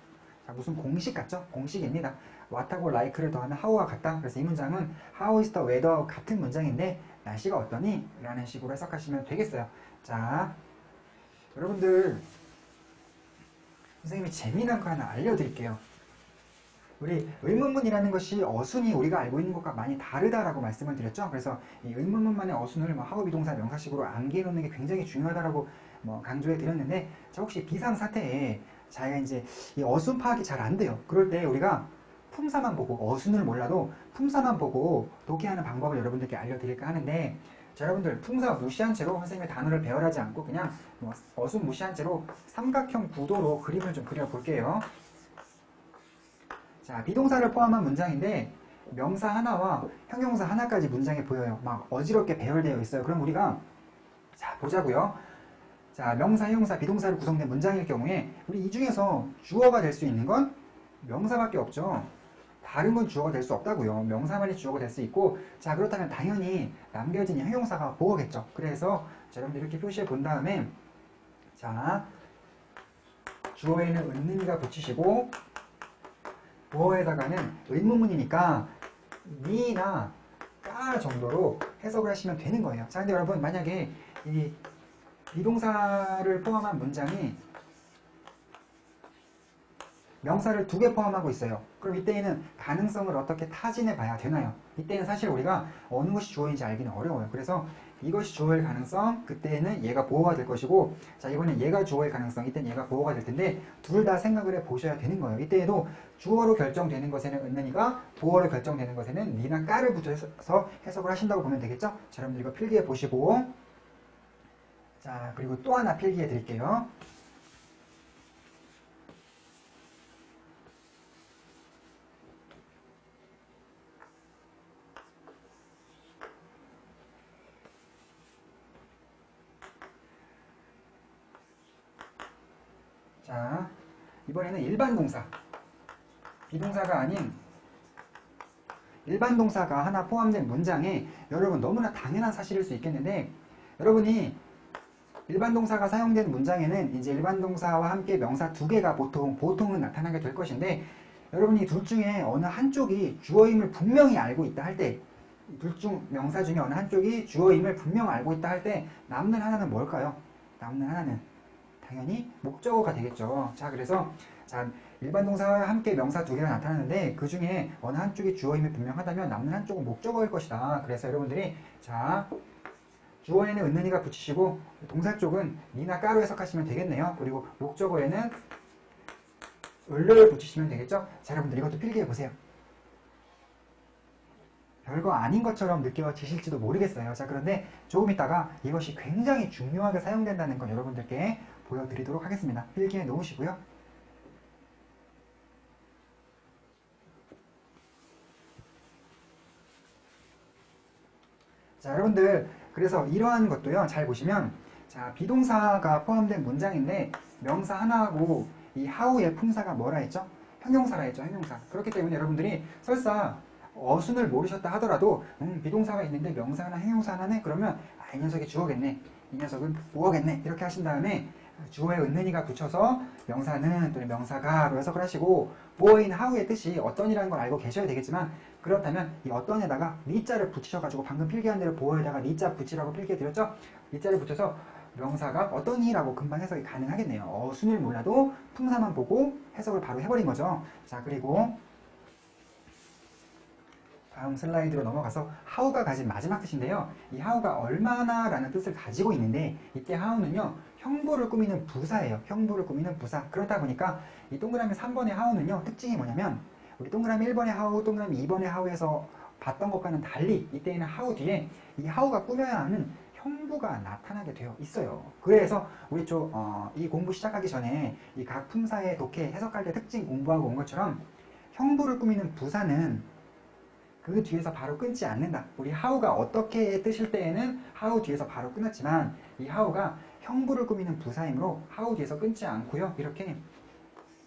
자, 무슨 공식 같죠? 공식입니다. what하고 like를 더하면 how와 같다. 그래서 이 문장은 how is the weather 같은 문장인데 날씨가 어떠니? 라는 식으로 해석하시면 되겠어요. 자, 여러분들 선생님이 재미난 거 하나 알려드릴게요. 우리 의문문이라는 것이 어순이 우리가 알고 있는 것과 많이 다르다라고 말씀을 드렸죠. 그래서 이 의문문만의 어순을 how 비동사 명사식으로 암기해 놓는 게 굉장히 중요하다라고 강조해 드렸는데, 자, 혹시 비상사태에 자기가 이제 이 어순 파악이 잘 안 돼요. 그럴 때 우리가 품사만 보고, 어순을 몰라도 품사만 보고 독해하는 방법을 여러분들께 알려드릴까 하는데, 자, 여러분들 품사 무시한 채로 선생님의 단어를 배열하지 않고 그냥 어순 무시한 채로 삼각형 구도로 그림을 좀 그려볼게요. 자, 비동사를 포함한 문장인데 명사 하나와 형용사 하나까지 문장에 보여요. 막 어지럽게 배열되어 있어요. 그럼 우리가 자, 보자고요. 자, 명사, 형용사, 비동사로 구성된 문장일 경우에 우리 이 중에서 주어가 될 수 있는 건 명사밖에 없죠. 다른 건 주어가 될 수 없다고요. 명사만이 주어가 될 수 있고, 자, 그렇다면 당연히 남겨진 형용사가 보어겠죠. 그래서 자, 여러분들 이렇게 표시해 본 다음에, 자, 주어에는 은는이가 붙이시고 보어에다가는 의문문이니까 니나 까 정도로 해석을 하시면 되는 거예요. 자, 근데 여러분 만약에 이 비동사를 포함한 문장이 명사를 2개 포함하고 있어요. 그럼 이때에는 가능성을 어떻게 타진해 봐야 되나요? 이때는 사실 우리가 어느 것이 주어인지 알기는 어려워요. 그래서 이것이 주어일 가능성, 그때는 얘가 보어가 될 것이고, 자, 이번엔 얘가 주어일 가능성, 이때는 얘가 보어가 될 텐데 둘 다 생각을 해 보셔야 되는 거예요. 이때에도 주어로 결정되는 것에는 은는이가, 보어로 결정되는 것에는 니나 까를 붙여서 해석을 하신다고 보면 되겠죠? 자, 여러분들 이거 필기해 보시고, 자, 그리고 또 하나 필기해 드릴게요. 자, 이번에는 일반 동사, 비동사가 아닌 일반 동사가 하나 포함된 문장에 여러분 너무나 당연한 사실일 수 있겠는데, 여러분이 일반 동사가 사용된 문장에는 이제 일반 동사와 함께 명사 2개가 보통은 나타나게 될 것인데, 여러분이 둘 중에 어느 한쪽이 주어임을 분명히 알고 있다 할 때, 둘 중 명사 중에 어느 한쪽이 주어임을 분명 알고 있다 할 때 남는 하나는 뭘까요? 남는 하나는 당연히 목적어가 되겠죠. 자, 그래서 자, 일반 동사와 함께 명사 2개가 나타나는데 그 중에 어느 한쪽이 주어임이 분명하다면 남는 한쪽은 목적어일 것이다. 그래서 여러분들이 자, 주어에는 은는이가 붙이시고 동사 쪽은 니나 까로 해석하시면 되겠네요. 그리고 목적어에는 을를 붙이시면 되겠죠. 자, 여러분들 이것도 필기해 보세요. 별거 아닌 것처럼 느껴지실지도 모르겠어요. 자, 그런데 조금 있다가 이것이 굉장히 중요하게 사용된다는 건 여러분들께 보여드리도록 하겠습니다. 필기해 놓으시고요. 자, 여러분들 그래서 이러한 것도요. 잘 보시면 자, 비동사가 포함된 문장인데 명사 하나하고 이 how의 품사가 뭐라 했죠? 형용사라 했죠. 형용사. 그렇기 때문에 여러분들이 설사 어순을 모르셨다 하더라도 비동사가 있는데 명사나 형용사 하나네? 그러면 이 녀석이 주어겠네. 이 녀석은 보어겠네. 이렇게 하신 다음에 주어에 은는이가 붙여서 명사는 또는 명사가로 해석을 하시고 보어인 how의 뜻이 어떤이라는 걸 알고 계셔야 되겠지만 그렇다면 이 어떤에다가 니자를 붙이셔가지고 방금 필기한 대로 보어에다가 니자 붙이라고 필기해드렸죠? 니자를 붙여서 명사가 어떠니라고 금방 해석이 가능하겠네요. 어순을 몰라도 품사만 보고 해석을 바로 해버린 거죠. 자, 그리고 다음 슬라이드로 넘어가서 how가 가진 마지막 뜻인데요. 이 how가 얼마나 라는 뜻을 가지고 있는데 이때 how는요. 형부를 꾸미는 부사예요. 형부를 꾸미는 부사. 그렇다 보니까 이 동그라미 3번의 how는요. 특징이 뭐냐면 우리 동그라미 1번의 how, 동그라미 2번의 how에서 봤던 것과는 달리 이때에는 how 뒤에 이 how가 꾸며야 하는 형부가 나타나게 되어 있어요. 그래서 우리 이 공부 시작하기 전에 이 각 품사의 독해 해석할 때 특징 공부하고 온 것처럼 형부를 꾸미는 부사는 그 뒤에서 바로 끊지 않는다. 우리 how가 어떻게 뜨실 때에는 how 뒤에서 바로 끊었지만 이 how가 형부를 꾸미는 부사이므로 how 뒤에서 끊지 않고요. 이렇게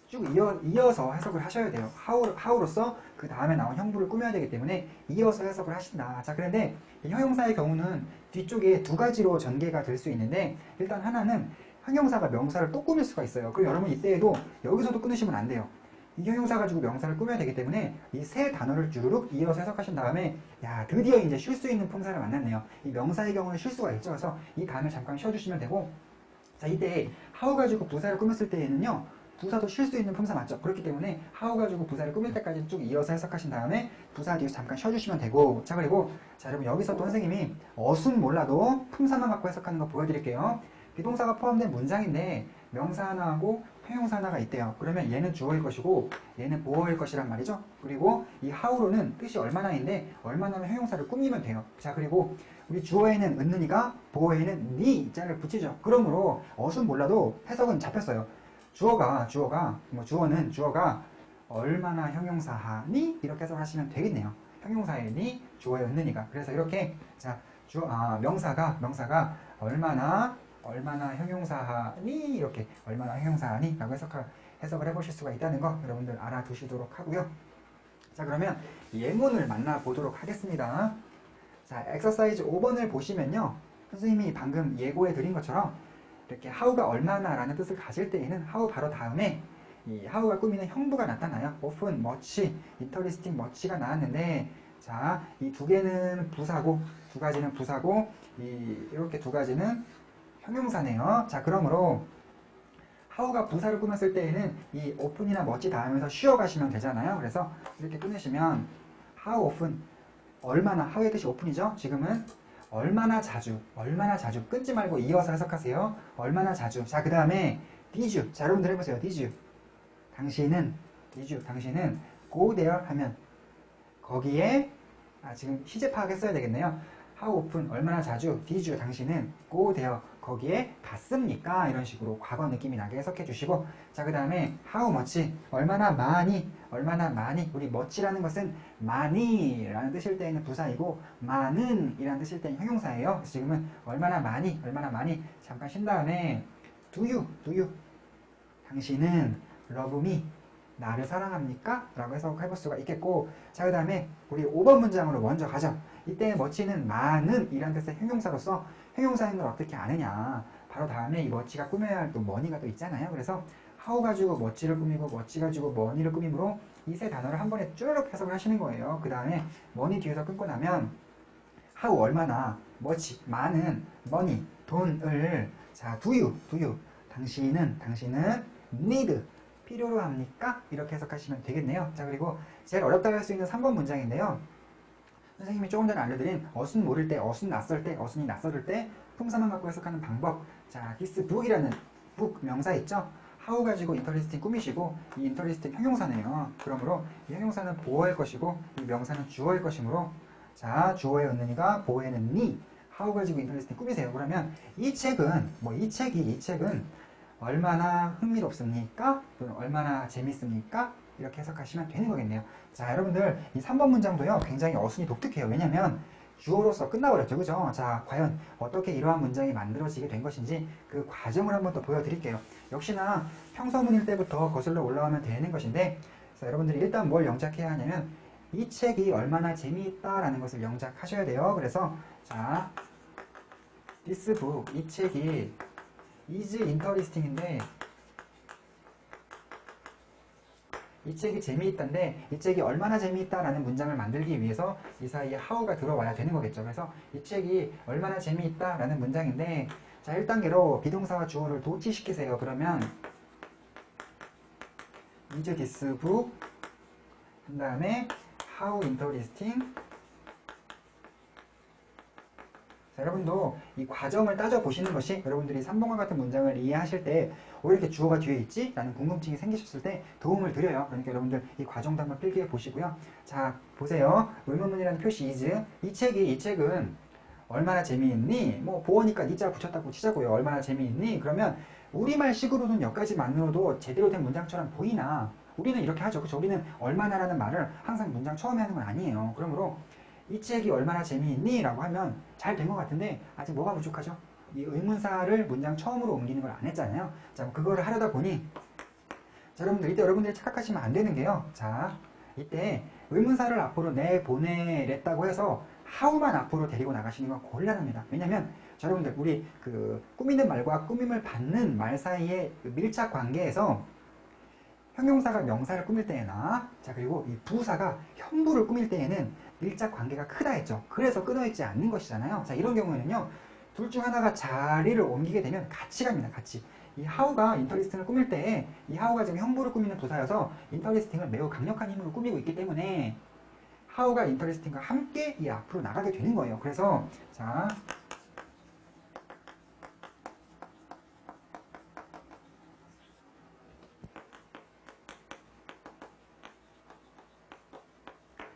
쭉 이어서 해석을 하셔야 돼요. how로서 그 다음에 나온 형부를 꾸며야 되기 때문에 이어서 해석을 하신다. 자, 그런데 이 형용사의 경우는 뒤쪽에 두 가지로 전개가 될 수 있는데 일단 하나는 형용사가 명사를 또 꾸밀 수가 있어요. 그럼 여러분 이때에도 여기서도 끊으시면 안 돼요. 이 형용사 가지고 명사를 꾸며야 되기 때문에 이 세 단어를 주르륵 이어서 해석하신 다음에 야, 드디어 이제 쉴 수 있는 품사를 만났네요. 이 명사의 경우는 쉴 수가 있죠. 그래서 이 감을 잠깐 쉬어주시면 되고 자, 이때 how 가지고 부사를 꾸몄을 때에는요. 부사도 쉴 수 있는 품사 맞죠? 그렇기 때문에 how 가지고 부사를 꾸밀 때까지 쭉 이어서 해석하신 다음에 부사 뒤에서 잠깐 쉬어주시면 되고 자, 그리고 자, 여러분 여기서 또 선생님이 어순 몰라도 품사만 갖고 해석하는 거 보여드릴게요. 비동사가 포함된 문장인데 명사 하나하고 형용사 하나가 있대요. 그러면 얘는 주어일 것이고 얘는 보어일 것이란 말이죠. 그리고 이 how로는 뜻이 얼마나인데 얼마나면 형용사를 꾸미면 돼요. 자, 그리고 우리 주어에는 은는이가 보어에는 니 자를 붙이죠. 그러므로 어순 몰라도 해석은 잡혔어요. 주어가 얼마나 형용사하니 이렇게 해석하시면 되겠네요. 형용사의 니, 주어의 은는이가. 그래서 이렇게 자, 명사가 얼마나 형용사하니 이렇게 얼마나 형용사하니 라고 해석을 해보실 수가 있다는 거 여러분들 알아두시도록 하고요. 자, 그러면 예문을 만나보도록 하겠습니다. 자, 엑서사이즈 5번을 보시면요. 선생님이 방금 예고해 드린 것처럼 이렇게 how가 얼마나 라는 뜻을 가질 때에는 how 바로 다음에 이 how가 꾸미는 형부가 나타나요. often, much, interesting, much가 나왔는데 자, 이 두 개는 부사고 두 가지는 부사고 이렇게 두 가지는 형용사네요. 자, 그러므로 how가 부사를 꾸몄을 때에는 이 often이나 much 다음에서 쉬어가시면 되잖아요. 그래서 이렇게 끊으시면 how often 얼마나 how의 뜻이 often이죠. 지금은 얼마나 자주 끊지 말고 이어서 해석하세요. 얼마나 자주. 자, 그 다음에 did you. 자, 여러분들 해보세요. did you. 당신은 go there 하면 거기에 지금 시제 파악했어야 되겠네요. how often 얼마나 자주 did you 당신은 go there 거기에 갔습니까? 이런 식으로 과거 느낌이 나게 해석해 주시고 자, 그 다음에 how much 얼마나 많이 우리 much라는 것은 많이 라는 뜻일 때에는 부사이고 많은 이라는 뜻일 때는 형용사예요. 그래서 지금은 얼마나 많이 잠깐 쉰 다음에 do you 당신은 love me 나를 사랑합니까? 라고 해석해 볼 수가 있겠고 자, 그 다음에 우리 5번 문장으로 먼저 가죠. 이때 much는 많은 이란 뜻의 형용사로서 형용사인 걸 어떻게 아느냐 바로 다음에 이 much가 꾸며야 할 또 money가 또 있잖아요. 그래서 how 가지고 much를 꾸미고 much 가지고 money를 꾸밈으로 이 세 단어를 한 번에 쭈르륵 해석을 하시는 거예요. 그 다음에 money 뒤에서 끊고 나면 how 얼마나 much 많은 money 돈을 자, do you 당신은 need 필요로 합니까? 이렇게 해석하시면 되겠네요. 자, 그리고 제일 어렵다고 할 수 있는 3번 문장인데요. 선생님이 조금 전에 알려드린 어순 모를 때, 어순이 낯설을 때 품사만 갖고 해석하는 방법. 자, this book이라는 book 명사 있죠? how 가지고 interesting 꾸미시고 이 interesting 형용사네요. 그러므로 이 형용사는 보어일 것이고 이 명사는 주어일 것이므로 자, 주어에 은는이가 보어에는 ni how 가지고 interesting 꾸미세요. 그러면 이 책은 이 책은 얼마나 흥미롭습니까? 또는 얼마나 재밌습니까? 이렇게 해석하시면 되는 거겠네요. 자, 여러분들 이 3번 문장도요 굉장히 어순이 독특해요. 왜냐면 주어로서 끝나버렸죠. 그죠? 자, 과연 어떻게 이러한 문장이 만들어지게 된 것인지 그 과정을 한번 또 보여드릴게요. 역시나 평서문일 때부터 거슬러 올라오면 되는 것인데, 그래서 여러분들이 일단 뭘 영작해야 하냐면 이 책이 얼마나 재미있다라는 것을 영작하셔야 돼요. 그래서 자, this book, 이 책이 is interesting인데, 이 책이 재미있다인데 이 책이 얼마나 재미있다라는 문장을 만들기 위해서 이 사이에 how가 들어와야 되는 거겠죠. 그래서 이 책이 얼마나 재미있다라는 문장인데, 자, 1단계로 비동사와 주어를 도치시키세요. 그러면 is this book 한 다음에 how interesting. 자, 여러분도 이 과정을 따져보시는 것이 여러분들이 3번과 같은 문장을 이해하실 때 왜 이렇게 주어가 뒤에 있지? 라는 궁금증이 생기셨을 때 도움을 드려요. 그러니까 여러분들 이 과정도 한번 필기해 보시고요. 자, 보세요. 의문문이라는 표시 is. 이 책은 얼마나 재미있니? 뭐 보어니까 니자 붙였다고 치자고요. 얼마나 재미있니? 그러면 우리말식으로는 여기까지만으로도 제대로 된 문장처럼 보이나? 우리는 이렇게 하죠. 그렇죠? 우리는 얼마나라는 말을 항상 문장 처음에 하는 건 아니에요. 그러므로 이 책이 얼마나 재미있니? 라고 하면 잘 된 것 같은데 아직 뭐가 부족하죠? 이 의문사를 문장 처음으로 옮기는 걸 안 했잖아요. 자, 그거를 하려다 보니, 자, 여러분들 이때 여러분들이 착각하시면 안 되는 게요. 자, 이때 의문사를 앞으로 내보내랬다고 해서 how만 앞으로 데리고 나가시는 건 곤란합니다. 왜냐면 자, 여러분들 우리 그 꾸미는 말과 꾸밈을 받는 말 사이의 그 밀착 관계에서 형용사가 명사를 꾸밀 때나, 자, 그리고 이 부사가 형부를 꾸밀 때에는 밀착 관계가 크다 했죠. 그래서 끊어있지 않는 것이잖아요. 자, 이런 경우에는요, 둘 중 하나가 자리를 옮기게 되면 같이 갑니다. 같이. 이 how가 인터리스팅을 꾸밀 때 이 how가 지금 형부를 꾸미는 부사여서 인터리스팅을 매우 강력한 힘으로 꾸미고 있기 때문에 how가 인터리스팅과 함께 이 앞으로 나가게 되는 거예요. 그래서 자,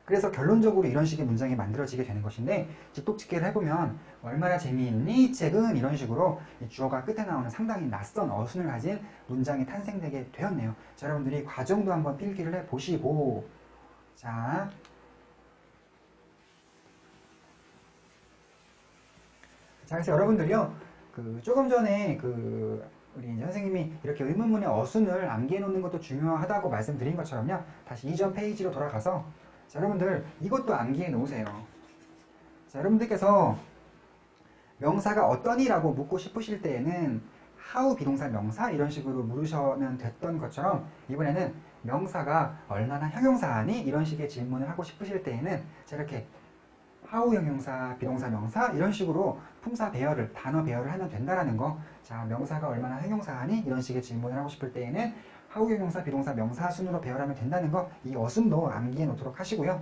그래서 결론적으로 이런 식의 문장이 만들어지게 되는 것인데, 직독직계를 해보면 얼마나 재미있니? 책은 이런 식으로 이 주어가 끝에 나오는 상당히 낯선 어순을 가진 문장이 탄생되게 되었네요. 자, 여러분들이 과정도 한번 필기를 해보시고, 자, 그래서 여러분들요, 조금 전에 우리 선생님이 이렇게 의문문의 어순을 암기해 놓는 것도 중요하다고 말씀드린 것처럼요, 다시 이전 페이지로 돌아가서 자, 여러분들 이것도 암기해 놓으세요. 자, 여러분들께서 명사가 어떠니라고 묻고 싶으실 때에는 how 비동사 명사 이런 식으로 물으시면 됐던 것처럼 이번에는 명사가 얼마나 형용사니 이런 식의 질문을 하고 싶으실 때에는 자, 이렇게 how 형용사 비동사 명사 이런 식으로 품사 배열을 단어 배열을 하면 된다라는 거. 자, 명사가 얼마나 형용사니 이런 식의 질문을 하고 싶을 때에는 how 형용사 비동사 명사 순으로 배열하면 된다는 거, 이 어순도 암기해 놓도록 하시고요.